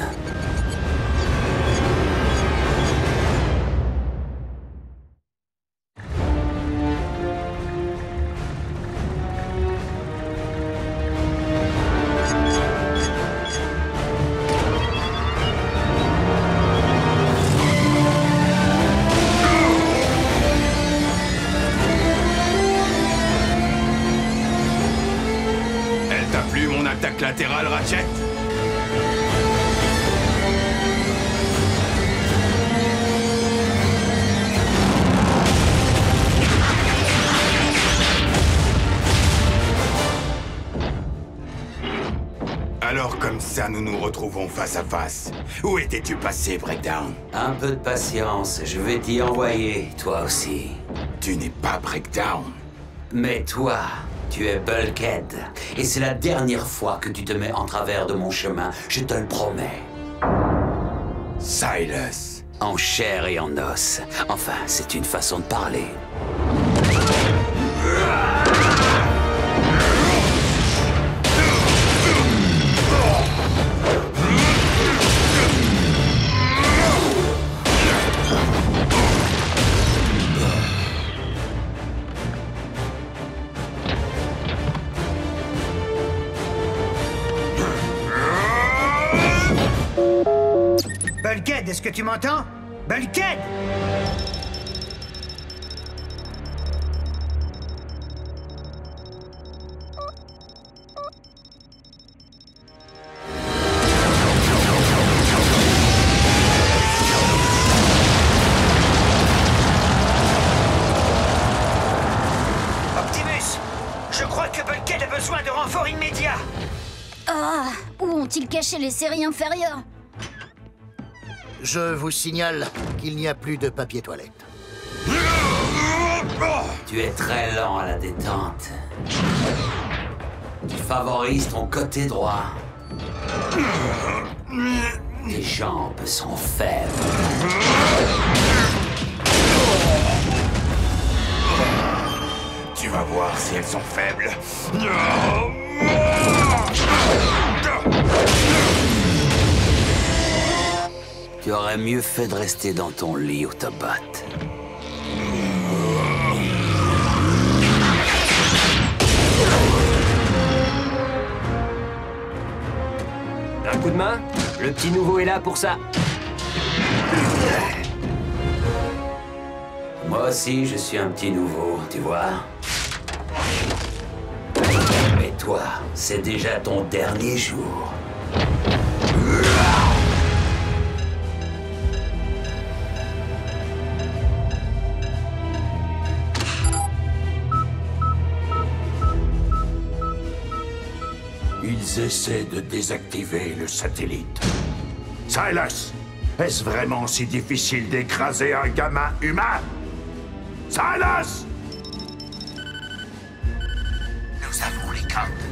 Speaker 4: nous nous retrouvons face à face. Où étais-tu passé, Breakdown?
Speaker 9: Un peu de patience, je vais t'y envoyer, toi aussi.
Speaker 4: Tu n'es pas Breakdown.
Speaker 9: Mais toi, tu es Bulkhead. Et c'est la dernière fois que tu te mets en travers de mon chemin, je te le promets.
Speaker 4: Silas.
Speaker 9: En chair et en os. Enfin, c'est une façon de parler.
Speaker 3: Bulkhead, est-ce que tu m'entends? Bulkhead! Optimus! Je crois que Bulkhead a besoin de renforts immédiats!
Speaker 10: Ah, où ont-ils caché les séries inférieures?
Speaker 14: Je vous signale qu'il n'y a plus de papier toilette.
Speaker 9: Tu es très lent à la détente. Tu favorises ton côté droit. Tes jambes sont faibles.
Speaker 4: Tu vas voir si elles sont faibles.
Speaker 9: Tu aurais mieux fait de rester dans ton lit, Autobot.
Speaker 5: Un coup de main? Le petit nouveau est là pour ça.
Speaker 9: Moi aussi, je suis un petit nouveau, tu vois. Mais toi, c'est déjà ton dernier jour.
Speaker 13: Ils essaient de désactiver le satellite. Silas, est-ce vraiment si difficile d'écraser un gamin humain? Silas!
Speaker 15: Nous avons les codes.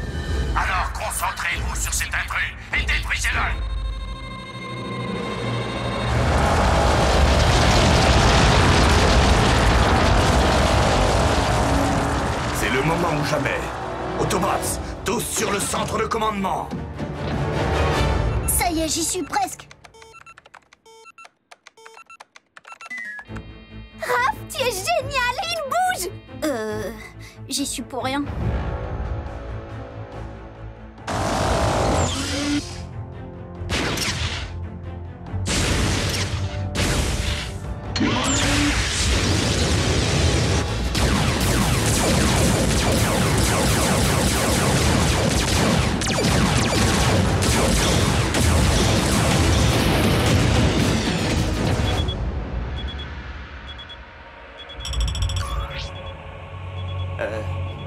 Speaker 15: Alors concentrez-vous sur cet intrus et détruisez-le!
Speaker 7: C'est le moment ou jamais. Autobots, tous sur le centre de commandement.
Speaker 10: Ça y est, j'y suis presque.
Speaker 1: Raph, tu es génial! Il bouge!
Speaker 10: J'y suis pour rien.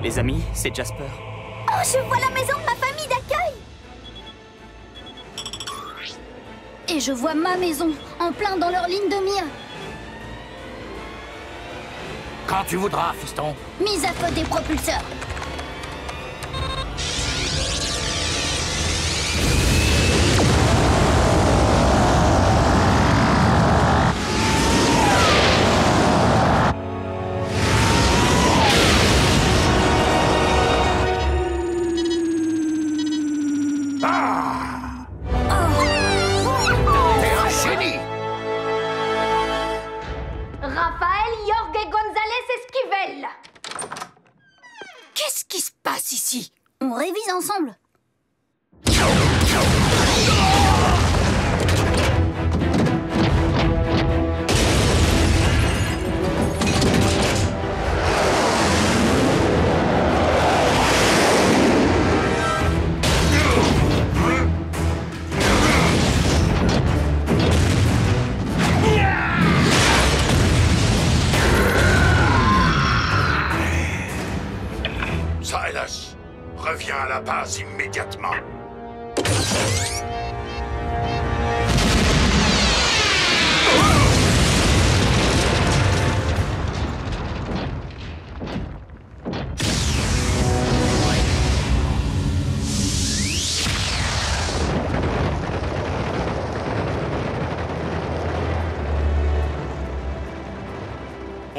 Speaker 2: Les amis, c'est Jasper.
Speaker 1: Oh, je vois la maison de ma famille d'accueil!
Speaker 10: Et je vois ma maison, en plein dans leur ligne de mire.
Speaker 15: Quand tu voudras, fiston.
Speaker 10: Mise à feu des propulseurs.
Speaker 11: Rafael Jorge González Esquivel.
Speaker 10: Qu'est-ce qui se passe ici? On révise ensemble.
Speaker 13: Silas, reviens à la base immédiatement.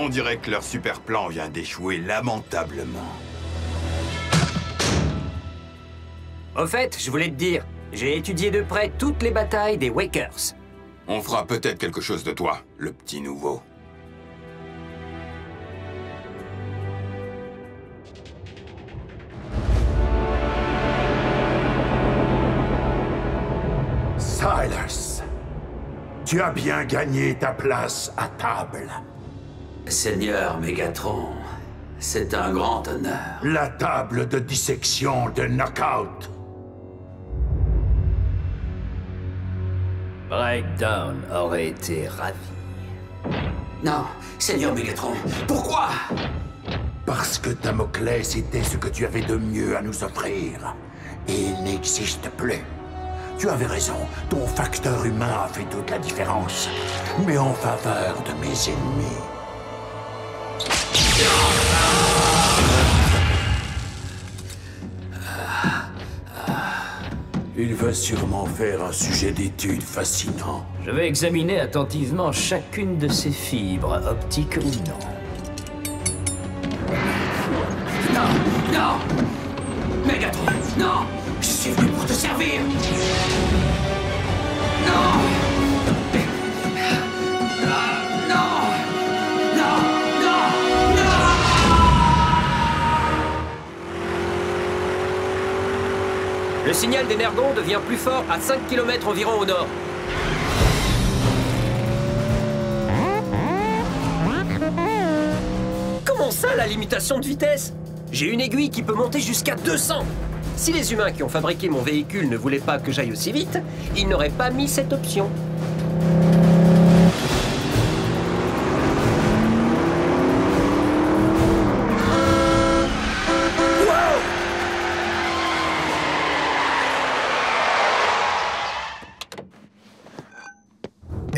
Speaker 4: On dirait que leur super plan vient d'échouer lamentablement.
Speaker 5: Au fait, je voulais te dire, j'ai étudié de près toutes les batailles des Wakers.
Speaker 4: On fera peut-être quelque chose de toi, le petit nouveau.
Speaker 13: Silas, tu as bien gagné ta place à table.
Speaker 9: Seigneur Mégatron, c'est un grand honneur.
Speaker 13: La table de dissection de Knockout.
Speaker 12: Breakdown aurait été ravi.
Speaker 9: Non, Seigneur Mégatron, pourquoi?
Speaker 13: Parce que Damoclès était ce que tu avais de mieux à nous offrir. Et il n'existe plus. Tu avais raison, ton facteur humain a fait toute la différence. Mais en faveur de mes ennemis. Il va sûrement faire un sujet d'étude fascinant.
Speaker 12: Je vais examiner attentivement chacune de ces fibres, optiques ou non.
Speaker 9: Non, non! Mégatron, non! Je suis venu pour te servir! Non! Non! Non! Non! Non!
Speaker 5: Le signal d'Energon devient plus fort à 5 km environ au nord. Comment ça, la limitation de vitesse? J'ai une aiguille qui peut monter jusqu'à 200. Si les humains qui ont fabriqué mon véhicule ne voulaient pas que j'aille aussi vite, ils n'auraient pas mis cette option.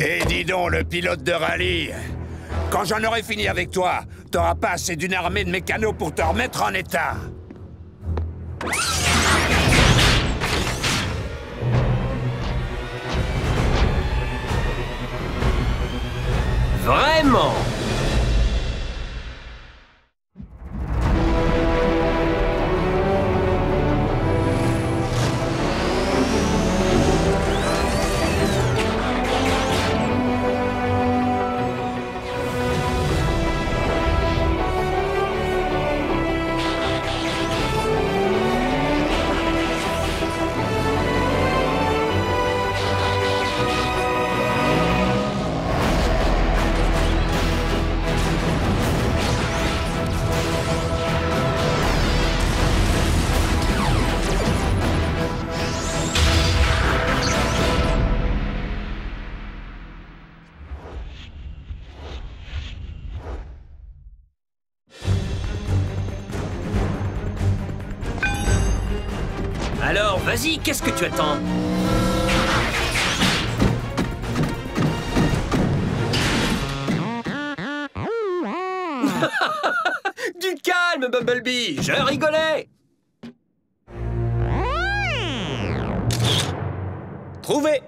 Speaker 15: Et dis donc, le pilote de rallye, quand j'en aurai fini avec toi, t'auras pas assez d'une armée de mécanos pour te remettre en état.
Speaker 5: Vraiment? Alors, vas-y, qu'est-ce que tu attends? Du calme, Bumblebee, je rigolais.
Speaker 2: Trouvé!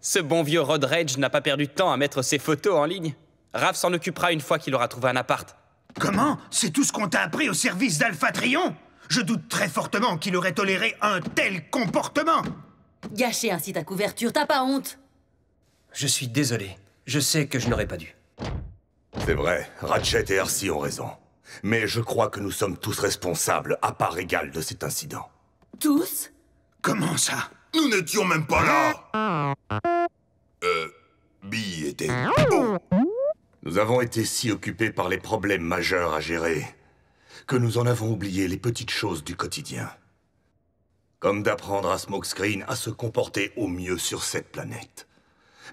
Speaker 2: Ce bon vieux Road Rage n'a pas perdu de temps à mettre ses photos en ligne. Raph s'en occupera une fois qu'il aura trouvé un appart.
Speaker 3: Comment? C'est tout ce qu'on t'a appris au service d'Alpha Trion? Je doute très fortement qu'il aurait toléré un tel comportement.
Speaker 6: Gâcher ainsi ta couverture, t'as pas honte?
Speaker 5: Je suis désolé. Je sais que je n'aurais pas dû.
Speaker 7: C'est vrai, Ratchet et RC ont raison. Mais je crois que nous sommes tous responsables, à part égale, de cet incident.
Speaker 6: Tous?
Speaker 3: Comment ça?
Speaker 4: Nous n'étions même pas là. Bill était... Oh.
Speaker 7: Nous avons été si occupés par les problèmes majeurs à gérer que nous en avons oublié les petites choses du quotidien. Comme d'apprendre à Smokescreen à se comporter au mieux sur cette planète.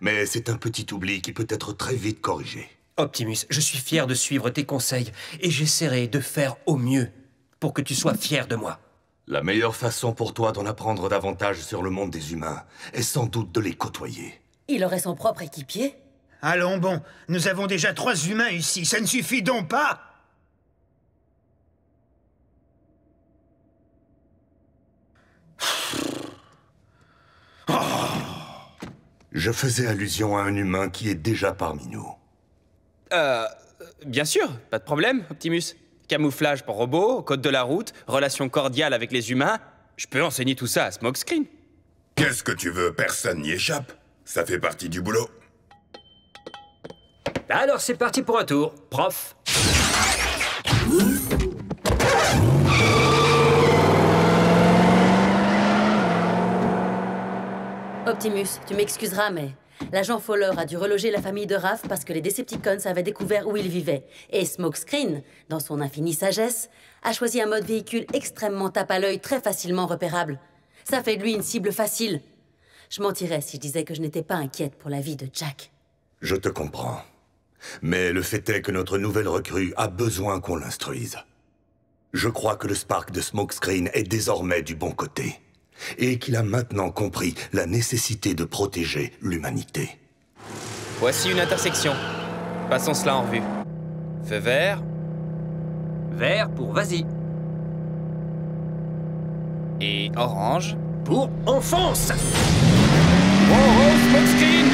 Speaker 7: Mais c'est un petit oubli qui peut être très vite corrigé.
Speaker 5: Optimus, je suis fier de suivre tes conseils et j'essaierai de faire au mieux pour que tu sois fier de moi.
Speaker 7: La meilleure façon pour toi d'en apprendre davantage sur le monde des humains est sans doute de les côtoyer.
Speaker 6: Il aurait son propre équipier?
Speaker 3: Allons bon, nous avons déjà 3 humains ici, ça ne suffit donc pas?
Speaker 7: Je faisais allusion à un humain qui est déjà parmi nous.
Speaker 2: Bien sûr, pas de problème, Optimus. Camouflage pour robots, code de la route, relation cordiale avec les humains. Je peux enseigner tout ça à Smokescreen.
Speaker 4: Qu'est-ce que tu veux? Personne n'y échappe. Ça fait partie du boulot.
Speaker 5: Alors c'est parti pour un tour, prof.
Speaker 6: Optimus, tu m'excuseras, mais l'agent Fowler a dû reloger la famille de Raph parce que les Decepticons avaient découvert où il vivait. Et Smokescreen, dans son infinie sagesse, a choisi un mode véhicule extrêmement tape à l'œil, très facilement repérable. Ça fait de lui une cible facile. Je mentirais si je disais que je n'étais pas inquiète pour la vie de Jack.
Speaker 7: Je te comprends. Mais le fait est que notre nouvelle recrue a besoin qu'on l'instruise. Je crois que le Spark de Smokescreen est désormais du bon côté. Et qu'il a maintenant compris la nécessité de protéger l'humanité.
Speaker 2: Voici une intersection. Passons cela en revue. Feu vert.
Speaker 5: Vert pour vas-y.
Speaker 2: Et orange.
Speaker 5: Pour enfonce.
Speaker 2: Oh, oh, Smokescreen!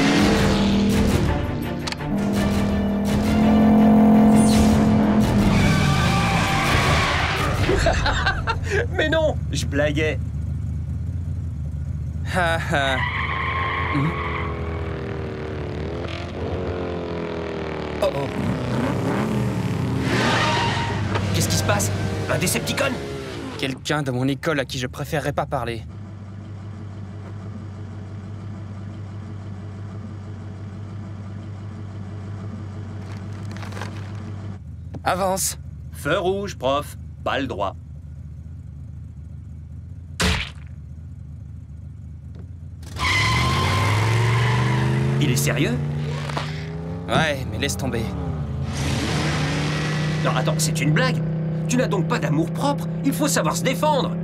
Speaker 5: Mais non, je blaguais.
Speaker 2: Ha ha.
Speaker 5: Oh oh. Qu'est-ce qui se passe? Un Decepticon?
Speaker 2: Quelqu'un de mon école à qui je préférerais pas parler. Avance.
Speaker 5: Feu rouge, prof. Pas le droit. Il est sérieux?
Speaker 2: Ouais, mais laisse tomber.
Speaker 5: Non, attends, c'est une blague. Tu n'as donc pas d'amour-propre. Il faut savoir se défendre.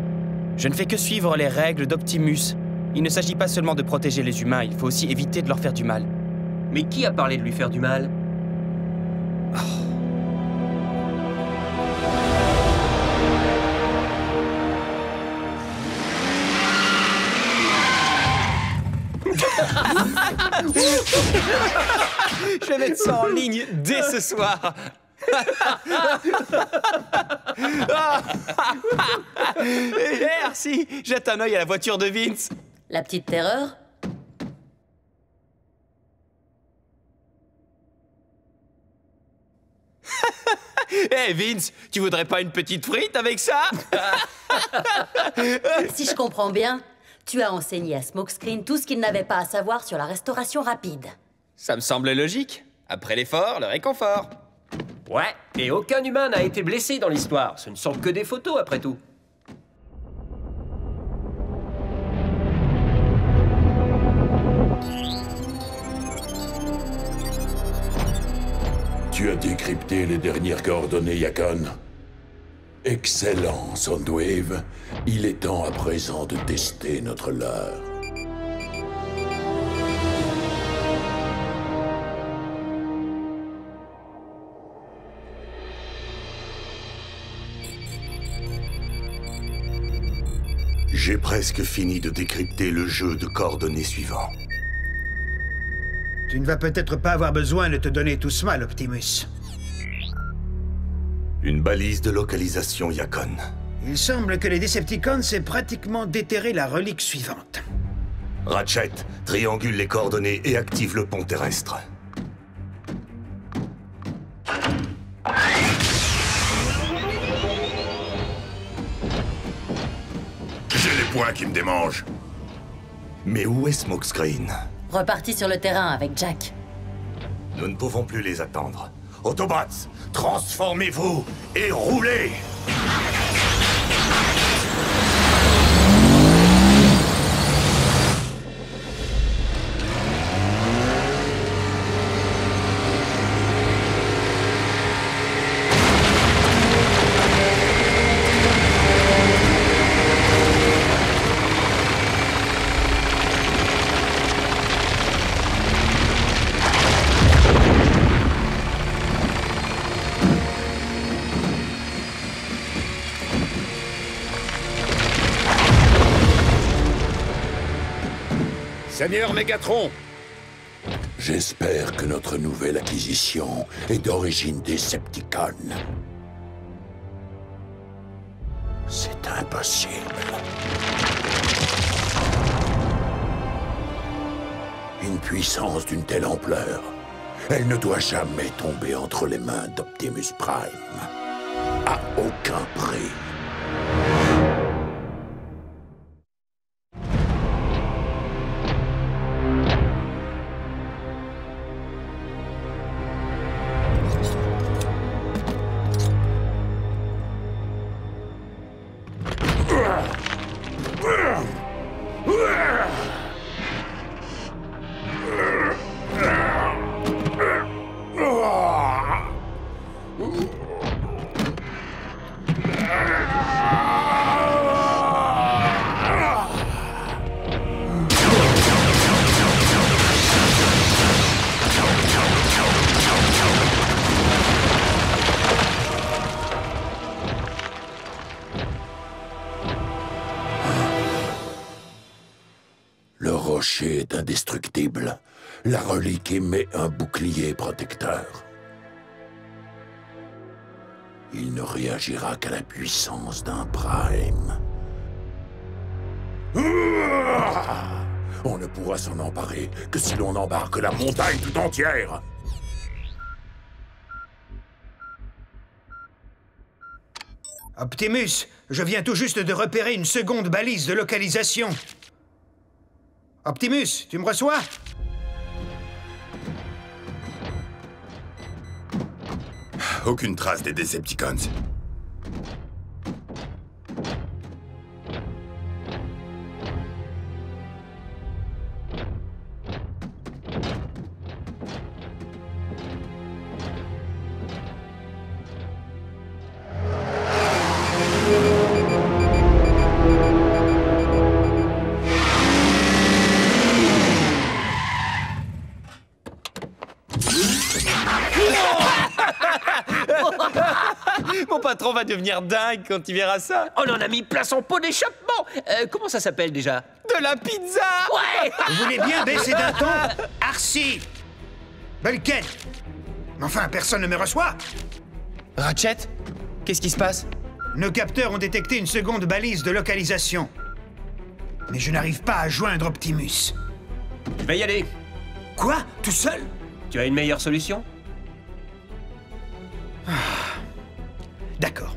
Speaker 2: Je ne fais que suivre les règles d'Optimus. Il ne s'agit pas seulement de protéger les humains, il faut aussi éviter de leur faire du mal.
Speaker 5: Mais qui a parlé de lui faire du mal?
Speaker 2: Je vais mettre ça en ligne dès ce soir. Merci, jette un œil à la voiture de Vince.
Speaker 6: La petite terreur?
Speaker 2: Hé Vince, tu voudrais pas une petite frite avec ça?
Speaker 6: Si je comprends bien, tu as enseigné à Smokescreen tout ce qu'il n'avait pas à savoir sur la restauration rapide.
Speaker 2: Ça me semble logique. Après l'effort, le réconfort.
Speaker 5: Ouais, et aucun humain n'a été blessé dans l'histoire. Ce ne sont que des photos, après tout.
Speaker 13: Tu as décrypté les dernières coordonnées, Yakon. Excellent, Soundwave. Il est temps à présent de tester notre leurre.
Speaker 7: J'ai presque fini de décrypter le jeu de coordonnées suivant.
Speaker 3: Tu ne vas peut-être pas avoir besoin de te donner tout ce mal, Optimus.
Speaker 7: Une balise de localisation, Yakon.
Speaker 3: Il semble que les Decepticons aient pratiquement déterré la relique suivante.
Speaker 7: Ratchet, triangule les coordonnées et active le pont terrestre.
Speaker 4: J'ai les poings qui me démangent.
Speaker 7: Mais où est Smokescreen?
Speaker 6: Reparti sur le terrain avec Jack.
Speaker 7: Nous ne pouvons plus les attendre. Autobots, transformez-vous et roulez!
Speaker 15: Seigneur Mégatron,
Speaker 13: J'espère que notre nouvelle acquisition est d'origine Decepticon. C'est impossible. Une puissance d'une telle ampleur, elle ne doit jamais tomber entre les mains d'Optimus Prime. À aucun prix. Le rocher est indestructible. La relique émet un bouclier protecteur. Il ne réagira qu'à la puissance d'un Prime. On ne pourra s'en emparer que si l'on embarque la montagne tout entière.
Speaker 3: Optimus, je viens tout juste de repérer une seconde balise de localisation. Optimus, tu me reçois?
Speaker 4: Aucune trace des Decepticons.
Speaker 2: Mon patron va devenir dingue quand il verra ça.
Speaker 5: On en a mis plein son pot d'échappement. Comment ça s'appelle déjà?
Speaker 2: De la pizza.
Speaker 5: Ouais.
Speaker 3: Vous voulez bien baisser d'un ton? Arcee! Bulkhead! Mais enfin, personne ne me reçoit!
Speaker 2: Ratchet? Qu'est-ce qui se passe?
Speaker 3: Nos capteurs ont détecté une seconde balise de localisation. Mais je n'arrive pas à joindre Optimus.
Speaker 5: Je vais y aller.
Speaker 3: Quoi? Tout seul?
Speaker 5: Tu as une meilleure solution?
Speaker 3: D'accord.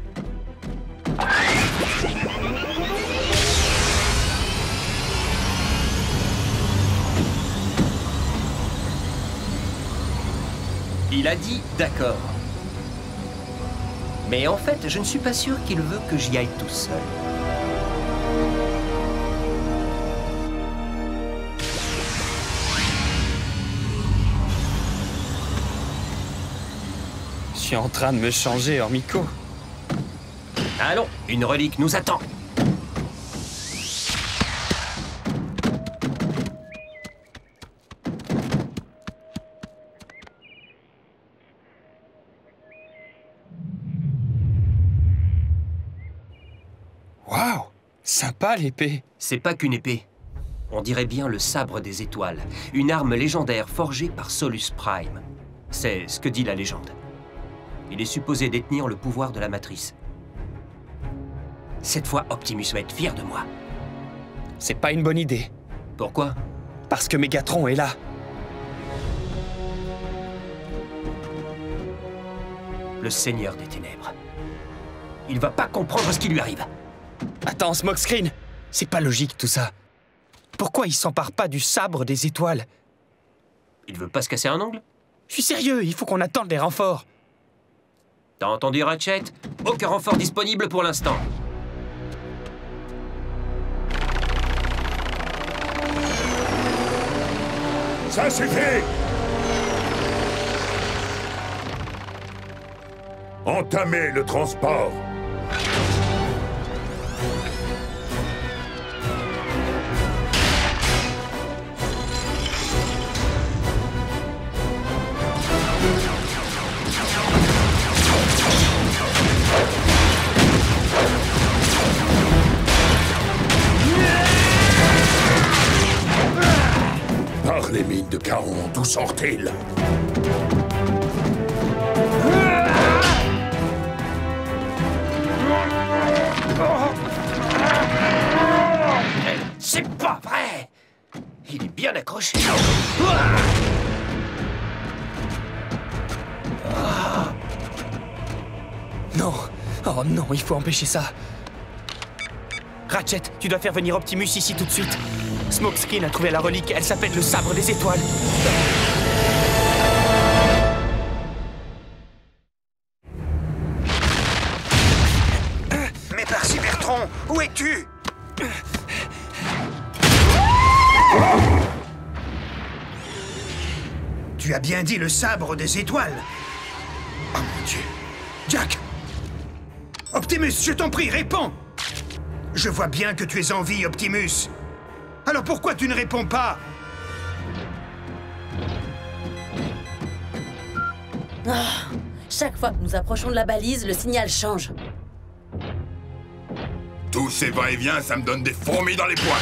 Speaker 5: Il a dit d'accord. Mais en fait, je ne suis pas sûr qu'il veut que j'y aille tout seul.
Speaker 2: Je suis en train de me changer, Ormico.
Speaker 5: Allons, une relique nous attend.
Speaker 2: Waouh, sympa l'épée.
Speaker 5: C'est pas qu'une épée. On dirait bien le sabre des étoiles, une arme légendaire forgée par Solus Prime. C'est ce que dit la légende. Il est supposé détenir le pouvoir de la Matrice. Cette fois, Optimus va être fier de moi.
Speaker 2: C'est pas une bonne idée.
Speaker 5: Pourquoi?
Speaker 2: Parce que Megatron est là.
Speaker 5: Le Seigneur des Ténèbres. Il va pas comprendre ce qui lui arrive.
Speaker 2: Attends, Smokescreen, c'est pas logique tout ça. Pourquoi il s'empare pas du sabre des étoiles?
Speaker 5: Il veut pas se casser un ongle?
Speaker 2: Je suis sérieux, il faut qu'on attende les renforts.
Speaker 5: T'as entendu, Ratchet? Aucun renfort disponible pour l'instant.
Speaker 13: Ça suffit! Entamez le transport. Par les mines de de Caron, d'où sort-il?
Speaker 5: C'est pas vrai! Il est bien accroché.
Speaker 2: Non. Oh non, il faut empêcher ça. Ratchet, tu dois faire venir Optimus ici tout de suite. Smokescreen a trouvé la relique, elle s'appelle le sabre des étoiles.
Speaker 3: Mais Percy Bertrand, où es-tu? Tu as bien dit le sabre des étoiles. Oh mon Dieu. Jack! Optimus, je t'en prie, réponds! Je vois bien que tu es en vie, Optimus. Alors pourquoi tu ne réponds pas?
Speaker 6: Chaque fois que nous approchons de la balise, le signal change.
Speaker 4: Tous ces va-et-vient, ça me donne des fourmis dans les poings.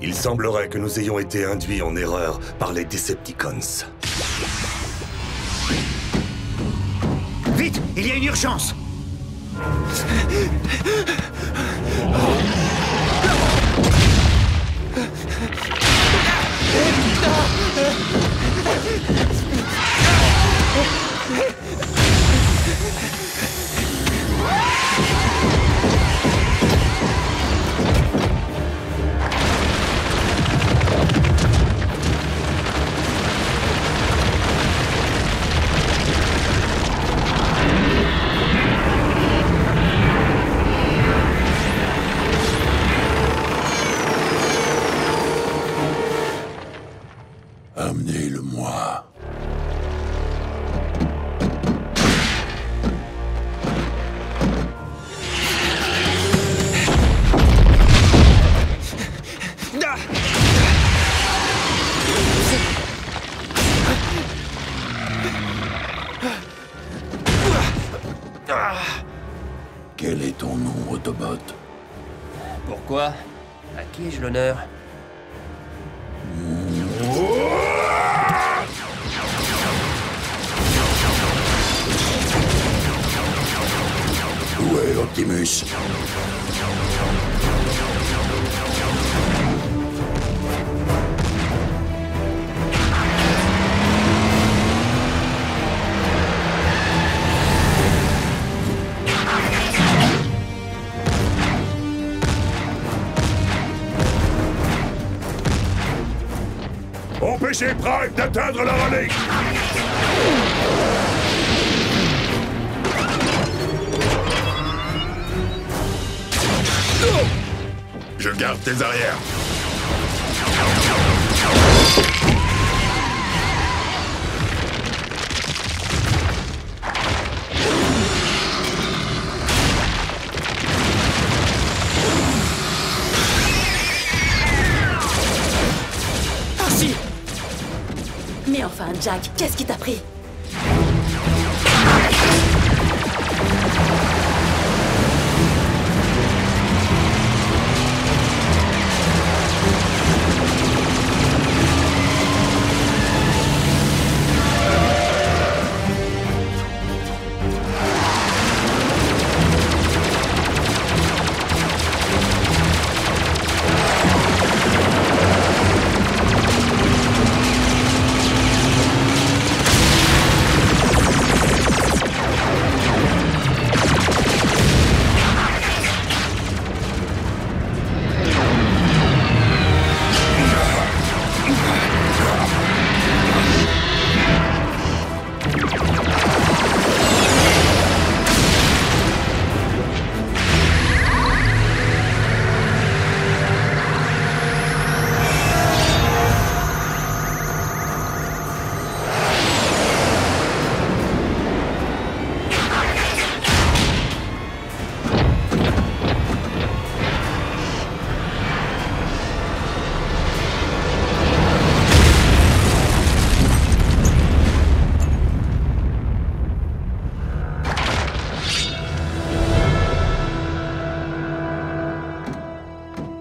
Speaker 7: Il semblerait que nous ayons été induits en erreur par les Decepticons.
Speaker 3: Vite, il y a une urgence.
Speaker 13: Amenez-le-moi. Quel est ton nom, Autobot?
Speaker 5: Pourquoi? À qui ai-je l'honneur?
Speaker 13: Où est Optimus? Empêchez Prime d'atteindre la relique! Je garde tes arrières.
Speaker 6: Mais enfin, Jack, qu'est-ce qui t'a pris?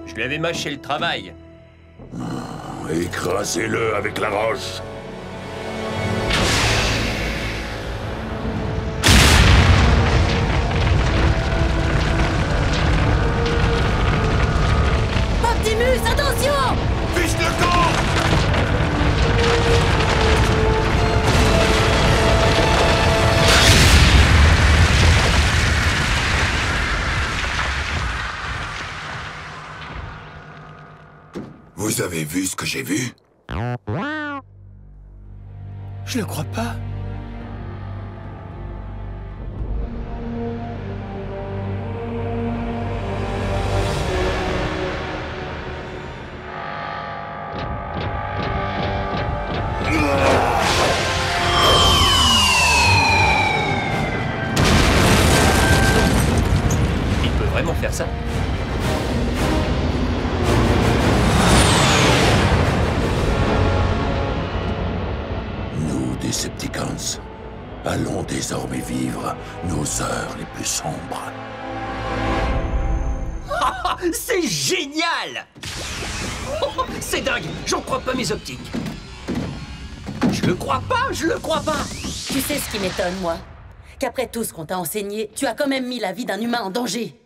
Speaker 5: Je lui avais mâché le travail.
Speaker 13: Écrasez-le avec la roche.
Speaker 6: Optimus, attention!
Speaker 15: Fiche le camp! Vous avez vu ce que j'ai vu? Je le crois pas.
Speaker 5: Il peut vraiment faire ça?
Speaker 13: Nous, Decepticons, allons désormais vivre nos heures les plus sombres.
Speaker 5: C'est génial! C'est dingue! J'en crois pas mes optiques. Je le crois pas, je le crois pas!
Speaker 6: Tu sais ce qui m'étonne, moi? Qu'après tout ce qu'on t'a enseigné, tu as quand même mis la vie d'un humain en danger.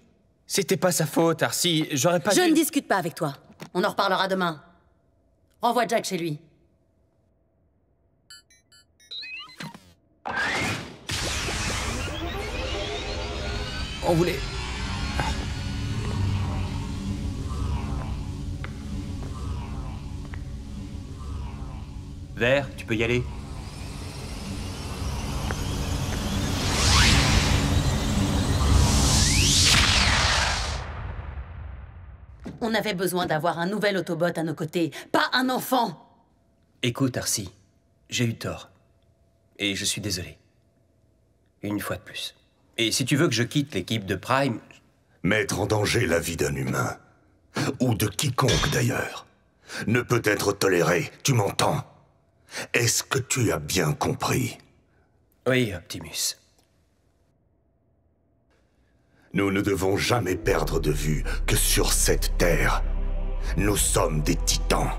Speaker 2: C'était pas sa faute, Arcee. J'aurais pas
Speaker 6: Je
Speaker 2: dû...
Speaker 6: ne discute pas avec toi. On en reparlera demain. Renvoie Jack chez lui.
Speaker 2: On voulait... Vert, tu peux y aller.
Speaker 6: On avait besoin d'avoir un nouvel Autobot à nos côtés, pas un enfant.
Speaker 5: Écoute, Arcee, j'ai eu tort. Et je suis désolé. Une fois de plus. Et si tu veux que je quitte l'équipe de Prime...
Speaker 7: Mettre en danger la vie d'un humain, ou de quiconque d'ailleurs, ne peut être toléré, tu m'entends? Est-ce que tu as bien compris?
Speaker 5: Oui, Optimus.
Speaker 7: Nous ne devons jamais perdre de vue que sur cette terre, nous sommes des titans.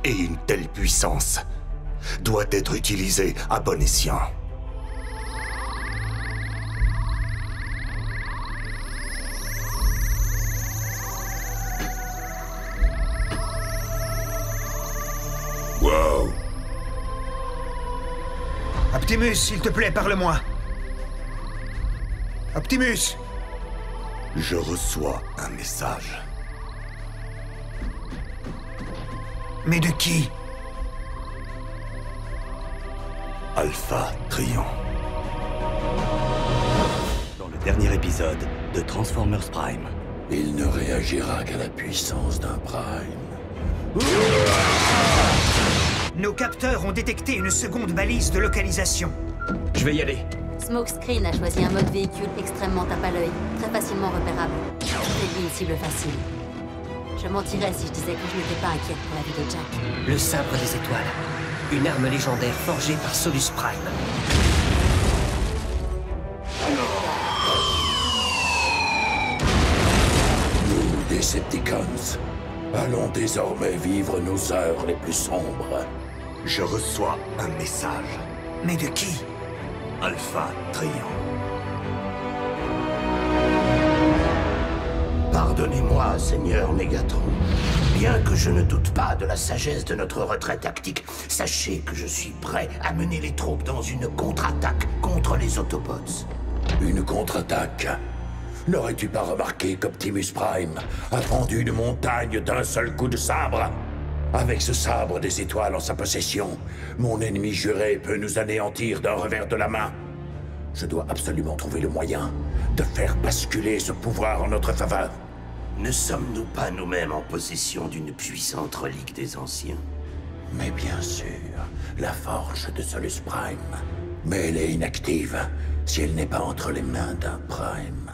Speaker 7: Et une telle puissance doit être utilisée à bon escient.
Speaker 13: Wow!
Speaker 3: Optimus, s'il te plaît, parle-moi. Optimus!
Speaker 7: Je reçois un message.
Speaker 3: Mais de qui?
Speaker 7: Alpha Trion.
Speaker 16: Dans le dernier épisode de Transformers Prime.
Speaker 13: Il ne réagira qu'à la puissance d'un Prime.
Speaker 3: Nos capteurs ont détecté une seconde balise de localisation.
Speaker 2: Je vais y aller.
Speaker 6: Smokescreen a choisi un mode véhicule extrêmement tape à l'œil, très facilement repérable. C'est lui une cible facile. Je mentirais si je disais que je n'étais pas inquiète pour la vie de Jack.
Speaker 5: Le sabre des étoiles. Une arme légendaire forgée par Solus Prime.
Speaker 13: Nous, Decepticons, allons désormais vivre nos heures les plus sombres.
Speaker 7: Je reçois un message.
Speaker 3: Mais de qui?
Speaker 7: Alpha Trion.
Speaker 17: Pardonnez-moi, Seigneur Megatron. Bien que je ne doute pas de la sagesse de notre retrait tactique, sachez que je suis prêt à mener les troupes dans une contre-attaque contre les Autobots.
Speaker 13: Une contre-attaque? N'aurais-tu pas remarqué qu'Optimus Prime a fendu une montagne d'un seul coup de sabre? Avec ce sabre des étoiles en sa possession, mon ennemi juré peut nous anéantir d'un revers de la main. Je dois absolument trouver le moyen de faire basculer ce pouvoir en notre faveur.
Speaker 17: Ne sommes-nous pas nous-mêmes en possession d'une puissante relique des anciens?
Speaker 13: Mais bien sûr, la forge de Solus Prime. Mais elle est inactive si elle n'est pas entre les mains d'un Prime.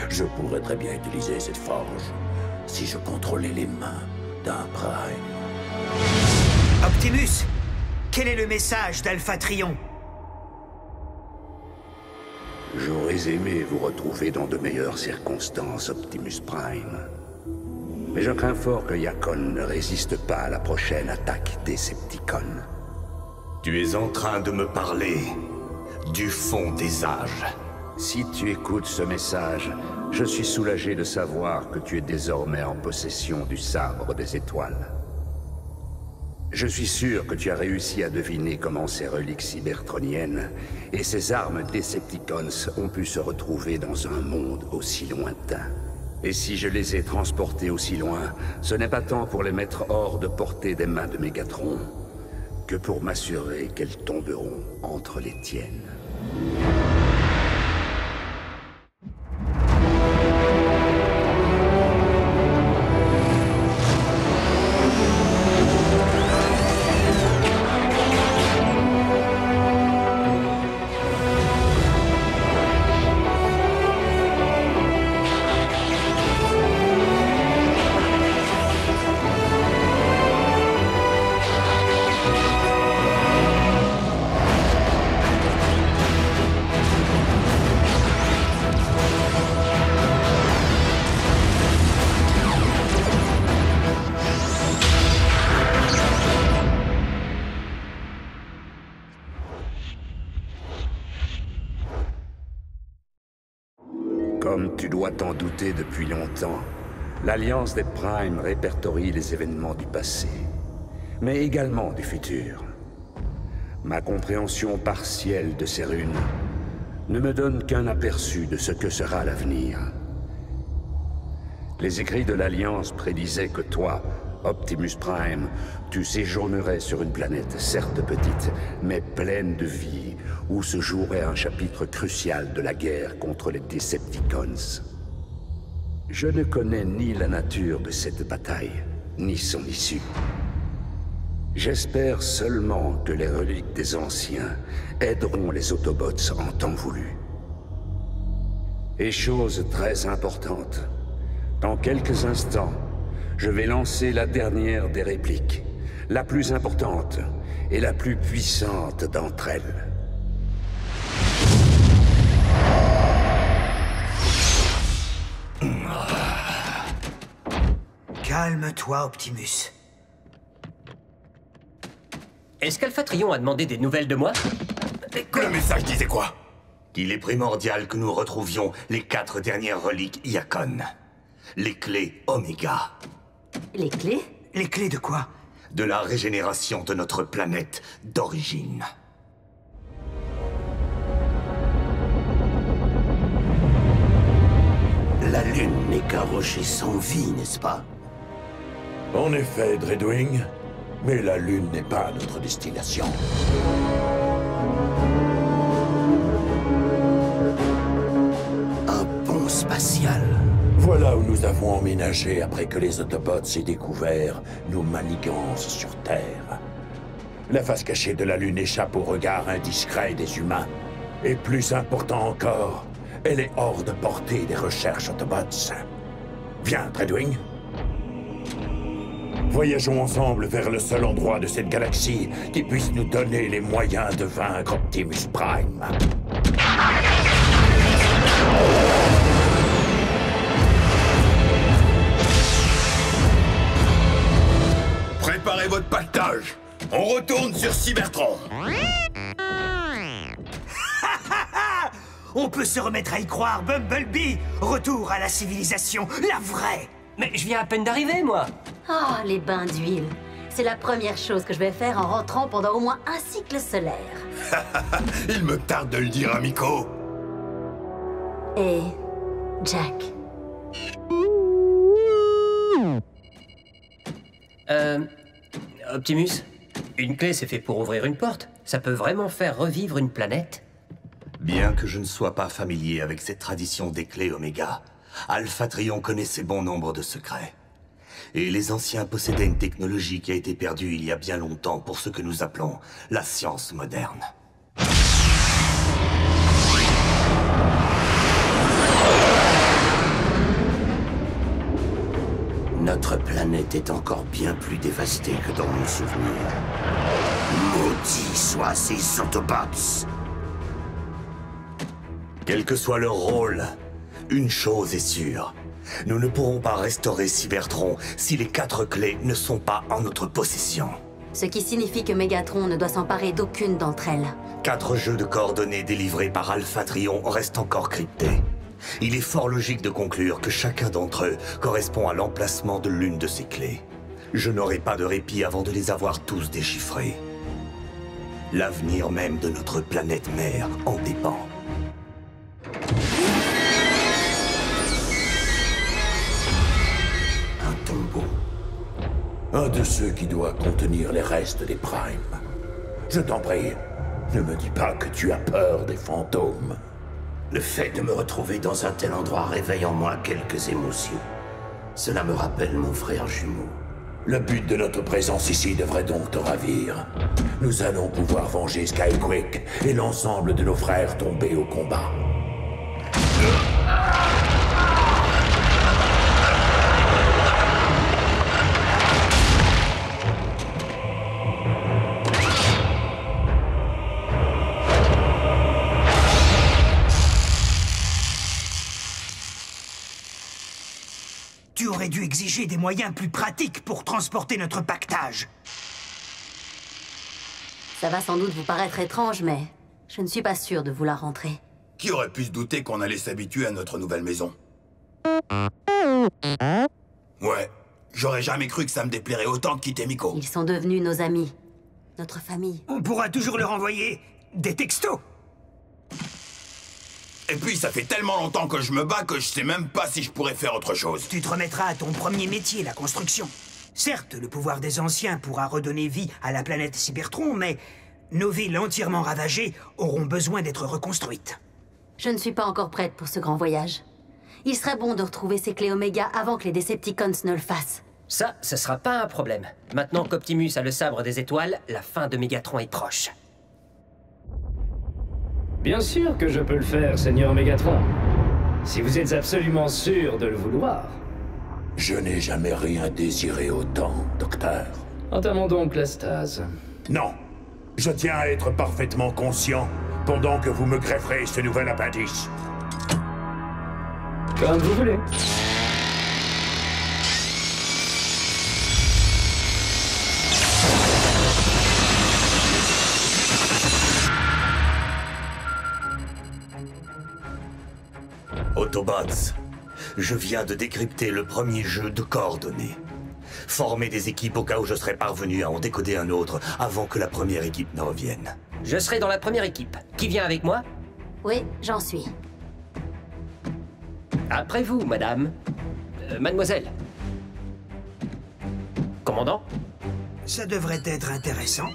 Speaker 13: Je pourrais très bien utiliser cette forge si je contrôlais les mains d'un Prime.
Speaker 3: Optimus, quel est le message d'Alpha Trion?
Speaker 17: J'aurais aimé vous retrouver dans de meilleures circonstances, Optimus Prime. Mais je crains fort que Yakon ne résiste pas à la prochaine attaque Decepticon.
Speaker 7: Tu es en train de me parler du fond des âges.
Speaker 17: Si tu écoutes ce message, je suis soulagé de savoir que tu es désormais en possession du sabre des étoiles. Je suis sûr que tu as réussi à deviner comment ces reliques cybertroniennes et ces armes Decepticons ont pu se retrouver dans un monde aussi lointain. Et si je les ai transportées aussi loin, ce n'est pas tant pour les mettre hors de portée des mains de Megatron, que pour m'assurer qu'elles tomberont entre les tiennes. Comme tu dois t'en douter depuis longtemps, l'Alliance des Primes répertorie les événements du passé, mais également du futur. Ma compréhension partielle de ces runes ne me donne qu'un aperçu de ce que sera l'avenir. Les écrits de l'Alliance prédisaient que toi, Optimus Prime, tu séjournerais sur une planète certes petite, mais pleine de vie, où se jouerait un chapitre crucial de la guerre contre les Decepticons. Je ne connais ni la nature de cette bataille, ni son issue. J'espère seulement que les reliques des anciens aideront les Autobots en temps voulu. Et chose très importante, dans quelques instants, je vais lancer la dernière des répliques, la plus importante et la plus puissante d'entre elles.
Speaker 3: Calme-toi, Optimus.
Speaker 5: Est-ce qu'Alpha Trion a demandé des nouvelles de moi?
Speaker 7: Le message disait quoi? Qu'il est primordial que nous retrouvions les 4 dernières reliques Yakon. Les clés Omega.
Speaker 6: Les clés?
Speaker 3: Les clés de quoi?
Speaker 7: De la régénération de notre planète d'origine.
Speaker 17: La Lune n'est qu'un rocher sans vie, n'est-ce pas?
Speaker 13: En effet, Dreadwing, mais la Lune n'est pas notre destination.
Speaker 17: Un pont spatial.
Speaker 13: Voilà où nous avons emménagé après que les Autobots aient découvert nos manigances sur Terre. La face cachée de la Lune échappe au regard indiscret des humains. Et plus important encore, elle est hors de portée des recherches Autobots. Viens, Dreadwing. Voyageons ensemble vers le seul endroit de cette galaxie qui puisse nous donner les moyens de vaincre Optimus Prime.
Speaker 4: Préparez votre pactage. On retourne sur Cybertron.
Speaker 3: On peut se remettre à y croire, Bumblebee. Retour à la civilisation, la vraie.
Speaker 5: Mais je viens à peine d'arriver, moi.
Speaker 6: Oh, les bains d'huile. C'est la première chose que je vais faire en rentrant pendant au moins un cycle solaire.
Speaker 4: Il me tarde de le dire, amico.
Speaker 6: Et Jack.
Speaker 5: Optimus, une clé c'est fait pour ouvrir une porte. Ça peut vraiment faire revivre une planète?
Speaker 7: Bien que je ne sois pas familier avec cette tradition des clés Omega, Alpha Trion connaissait bon nombre de secrets. Et les anciens possédaient une technologie qui a été perdue il y a bien longtemps pour ce que nous appelons la science moderne.
Speaker 17: Notre planète est encore bien plus dévastée que dans mon souvenir. Maudits soient ces Autobots!
Speaker 7: Quel que soit leur rôle, une chose est sûre. Nous ne pourrons pas restaurer Cybertron si les 4 clés ne sont pas en notre possession.
Speaker 6: Ce qui signifie que Megatron ne doit s'emparer d'aucune d'entre elles.
Speaker 7: 4 jeux de coordonnées délivrés par Alpha Trion restent encore cryptés. Il est fort logique de conclure que chacun d'entre eux correspond à l'emplacement de l'une de ces clés. Je n'aurai pas de répit avant de les avoir tous déchiffrés. L'avenir même de notre planète mère en dépend.
Speaker 17: Un tombeau. Un de ceux qui doit contenir les restes des Primes. Je t'en prie, ne me dis pas que tu as peur des fantômes.
Speaker 9: Le fait de me retrouver dans un tel endroit réveille en moi quelques émotions. Cela me rappelle mon frère jumeau.
Speaker 17: Le but de notre présence ici devrait donc te ravir. Nous allons pouvoir venger Skyquake et l'ensemble de nos frères tombés au combat.
Speaker 3: Tu aurais dû exiger des moyens plus pratiques pour transporter notre pactage.
Speaker 6: Ça va sans doute vous paraître étrange, mais je ne suis pas sûre de vouloir rentrer.
Speaker 4: Qui aurait pu se douter qu'on allait s'habituer à notre nouvelle maison? Ouais, j'aurais jamais cru que ça me déplairait autant de quitter Miko.
Speaker 6: Ils sont devenus nos amis, notre famille.
Speaker 3: On pourra toujours leur envoyer des textos.
Speaker 4: Et puis ça fait tellement longtemps que je me bats que je sais même pas si je pourrais faire autre chose.
Speaker 3: Tu te remettras à ton premier métier, la construction. Certes, le pouvoir des anciens pourra redonner vie à la planète Cybertron, mais nos villes entièrement ravagées auront besoin d'être reconstruites.
Speaker 6: Je ne suis pas encore prête pour ce grand voyage. Il serait bon de retrouver ces clés Oméga avant que les Decepticons ne le fassent.
Speaker 5: Ça, ce sera pas un problème. Maintenant qu'Optimus a le sabre des étoiles, la fin de Megatron est proche.
Speaker 12: Bien sûr que je peux le faire, Seigneur Megatron. Si vous êtes absolument sûr de le vouloir.
Speaker 17: Je n'ai jamais rien désiré autant, docteur.
Speaker 12: Entamons donc la stase.
Speaker 17: Non. Je tiens à être parfaitement conscient pendant que vous me grefferez ce nouvel appendice.
Speaker 12: Comme vous voulez.
Speaker 7: Autobots, je viens de décrypter le premier jeu de coordonnées. Formez des équipes au cas où je serais parvenu à en décoder un autre avant que la première équipe ne revienne.
Speaker 5: Je serai dans la première équipe. Qui vient avec moi?
Speaker 6: Oui, j'en suis.
Speaker 5: Après vous, madame. Mademoiselle. Commandant?
Speaker 3: Ça devrait être intéressant.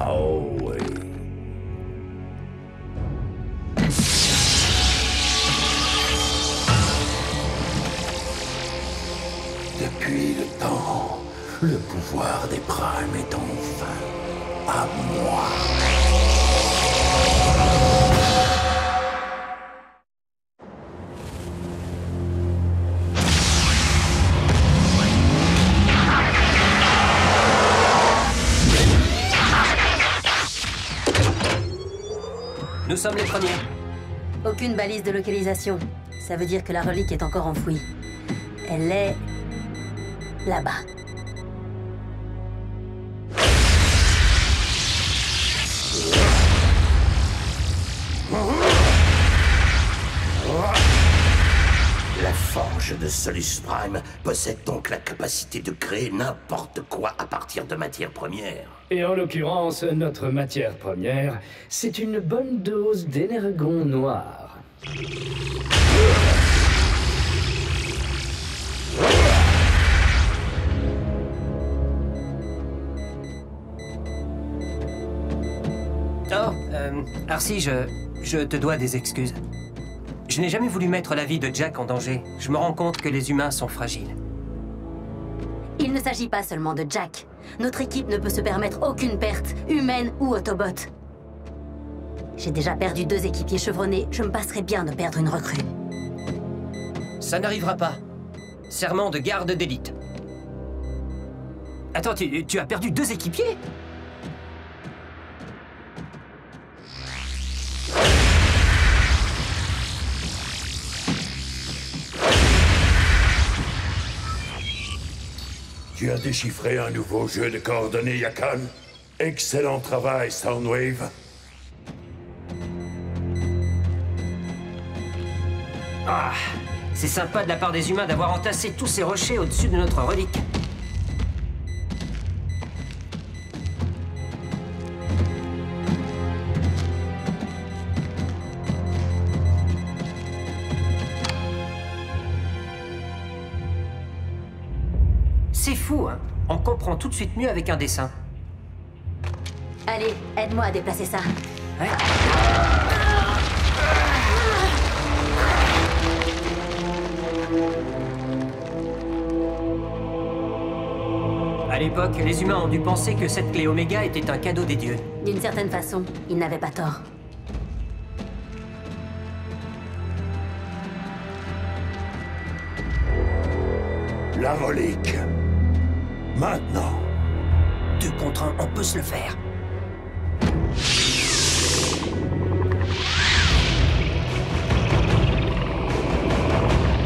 Speaker 17: Oh oui. Depuis le temps, le pouvoir des Primes est enfin à moi.
Speaker 5: Nous sommes les premiers.
Speaker 6: Aucune balise de localisation. Ça veut dire que la relique est encore enfouie. Elle est... là-bas.
Speaker 9: La forge de Solus Prime possède donc la capacité de créer n'importe quoi à partir de matières premières.
Speaker 12: Et en l'occurrence, notre matière première, c'est une bonne dose d'énergon noir.
Speaker 5: Oh, Arcee, je te dois des excuses. Je n'ai jamais voulu mettre la vie de Jack en danger. Je me rends compte que les humains sont fragiles.
Speaker 6: Il ne s'agit pas seulement de Jack. Notre équipe ne peut se permettre aucune perte, humaine ou Autobot. J'ai déjà perdu 2 équipiers chevronnés, je me passerais bien de perdre une recrue.
Speaker 5: Ça n'arrivera pas. Serment de garde d'élite. Attends, tu as perdu 2 équipiers?
Speaker 13: Tu as déchiffré un nouveau jeu de coordonnées, Yakan. Excellent travail, Soundwave.
Speaker 5: Ah, c'est sympa de la part des humains d'avoir entassé tous ces rochers au-dessus de notre relique. C'est fou, hein? On comprend tout de suite mieux avec un dessin.
Speaker 6: Allez, aide-moi à déplacer ça.
Speaker 5: Ouais. À l'époque, les humains ont dû penser que cette clé Oméga était un cadeau des dieux.
Speaker 6: D'une certaine façon, ils n'avaient pas tort.
Speaker 13: La relique. Maintenant.
Speaker 5: 2 contre 1, on peut se le faire.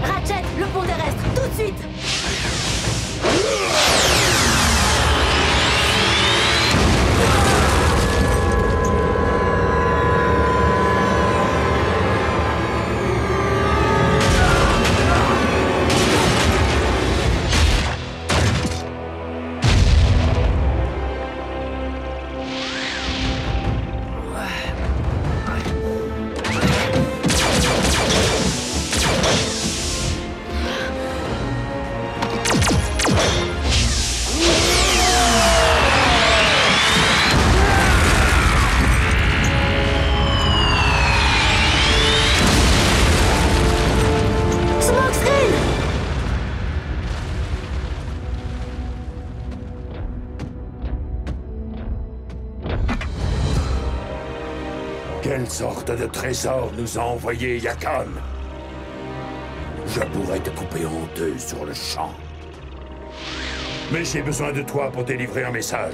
Speaker 6: Ratchet, le pont terrestre, tout de suite!
Speaker 13: Quelle sorte de trésor nous a envoyé Yakan? Je pourrais te couper en 2 sur le champ. Mais j'ai besoin de toi pour délivrer un message.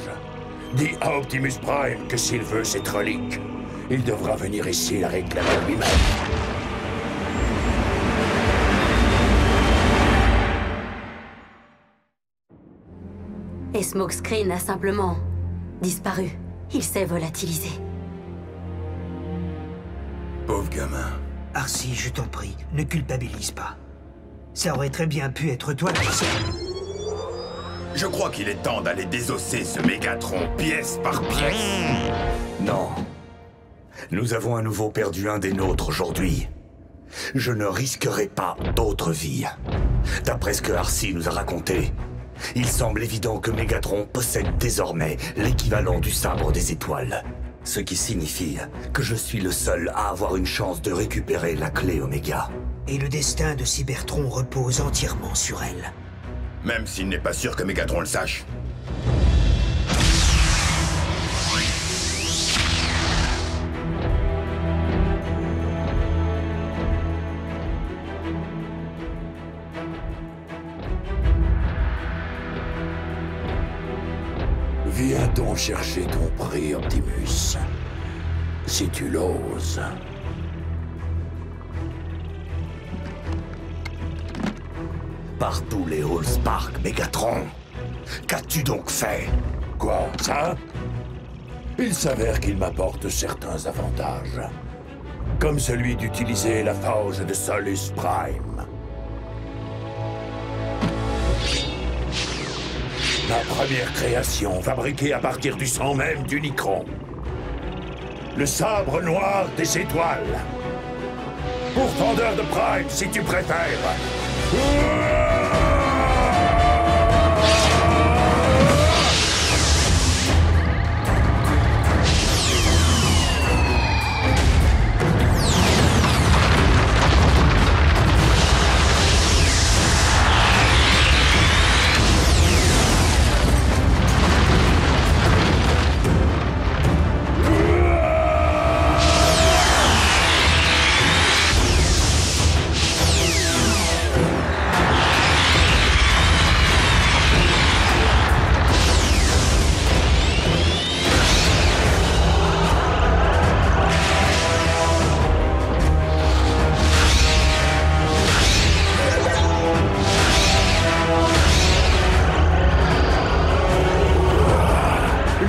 Speaker 13: Dis à Optimus Prime que s'il veut cette relique, il devra venir ici la réclamer lui-même.
Speaker 6: Et Smokescreen a simplement disparu. Il s'est volatilisé.
Speaker 4: Pauvre gamin.
Speaker 3: Arcee, je t'en prie, ne culpabilise pas. Ça aurait très bien pu être toi qui sais.
Speaker 4: Je crois qu'il est temps d'aller désosser ce Mégatron pièce par pièce.
Speaker 7: Non. Nous avons à nouveau perdu un des nôtres aujourd'hui. Je ne risquerai pas d'autres vies. D'après ce que Arcee nous a raconté, il semble évident que Mégatron possède désormais l'équivalent du sabre des étoiles. Ce qui signifie que je suis le seul à avoir une chance de récupérer la clé Oméga.
Speaker 3: Et le destin de Cybertron repose entièrement sur elle.
Speaker 4: Même s'il n'est pas sûr que Mégatron le sache.
Speaker 13: Viens donc chercher ton prix, Optimus. Si tu l'oses.
Speaker 7: Par tous les Allspark, Mégatron. Qu'as-tu donc fait?
Speaker 13: Quoi, ça? Il s'avère qu'il m'apporte certains avantages. Comme celui d'utiliser la forge de Solus Prime. Ma première création, fabriquée à partir du sang même d'Unicron. Le sabre noir des étoiles. Pourfendeur de Prime, si tu préfères.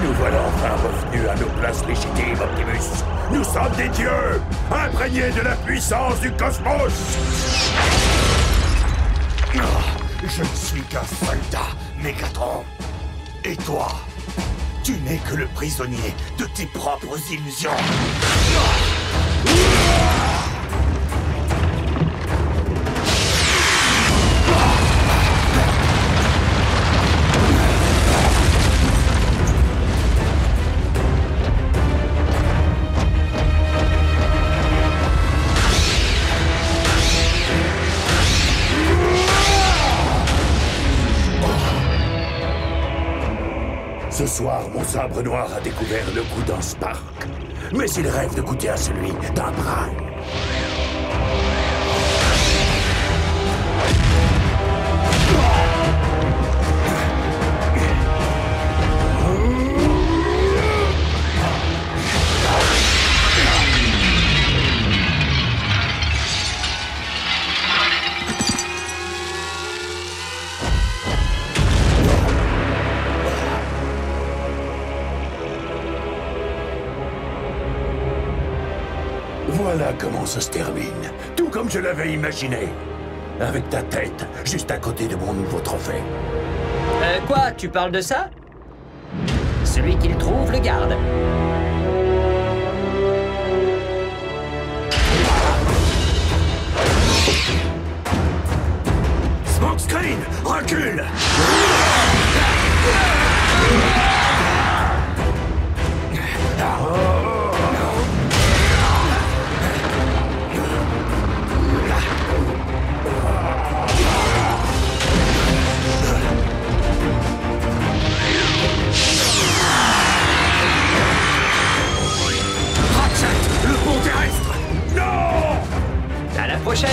Speaker 13: Nous voilà enfin revenus à nos places légitimes, Optimus. Nous sommes des dieux, imprégnés de la puissance du cosmos.
Speaker 7: Je ne suis qu'un soldat, Mégatron. Et toi, tu n'es que le prisonnier de tes propres illusions.
Speaker 13: Ce soir, mon sabre noir a découvert le goût d'un Spark. Mais il rêve de goûter à celui d'un Prime. Voilà comment ça se termine, tout comme je l'avais imaginé. Avec ta tête, juste à côté de mon nouveau trophée.
Speaker 5: Quoi? Tu parles de ça? Celui qu'il trouve le garde.
Speaker 13: Smokescreen, recule!
Speaker 5: À la prochaine!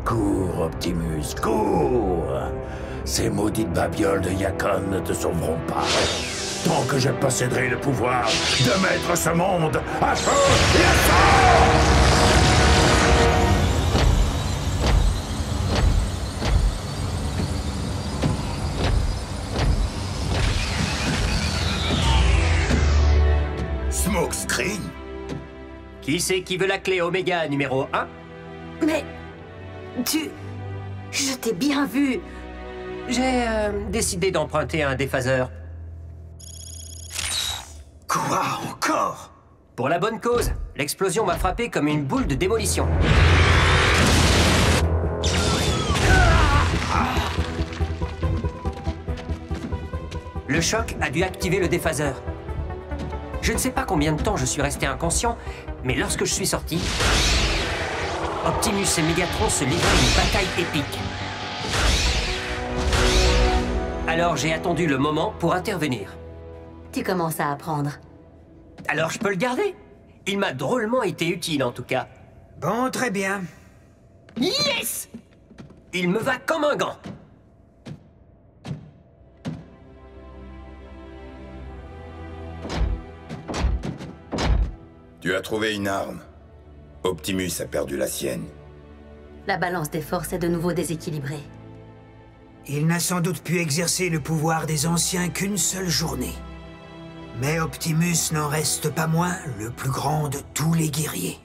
Speaker 13: Cours, Optimus, cours! Ces maudites babioles de Yakon ne te sauveront pas. Tant que je posséderai le pouvoir de mettre ce monde à feu et à sang!
Speaker 7: Smokescreen?
Speaker 5: Qui c'est qui veut la clé Oméga numéro 1?
Speaker 6: Mais... Je t'ai bien vu.
Speaker 5: J'ai décidé d'emprunter un déphaseur.
Speaker 3: Quoi encore?
Speaker 5: Pour la bonne cause. L'explosion m'a frappé comme une boule de démolition. Le choc a dû activer le déphaseur. Je ne sais pas combien de temps je suis resté inconscient, mais lorsque je suis sorti, Optimus et Megatron se livraient une bataille épique. Alors j'ai attendu le moment pour intervenir.
Speaker 6: Tu commences à apprendre.
Speaker 5: Alors je peux le garder. Il m'a drôlement été utile en tout cas.
Speaker 3: Bon, très bien.
Speaker 5: Yes! Il me va comme un gant.
Speaker 4: Tu as trouvé une arme. Optimus a perdu la sienne.
Speaker 6: La balance des forces est de nouveau déséquilibrée.
Speaker 3: Il n'a sans doute pu exercer le pouvoir des anciens qu'une seule journée. Mais Optimus n'en reste pas moins le plus grand de tous les guerriers.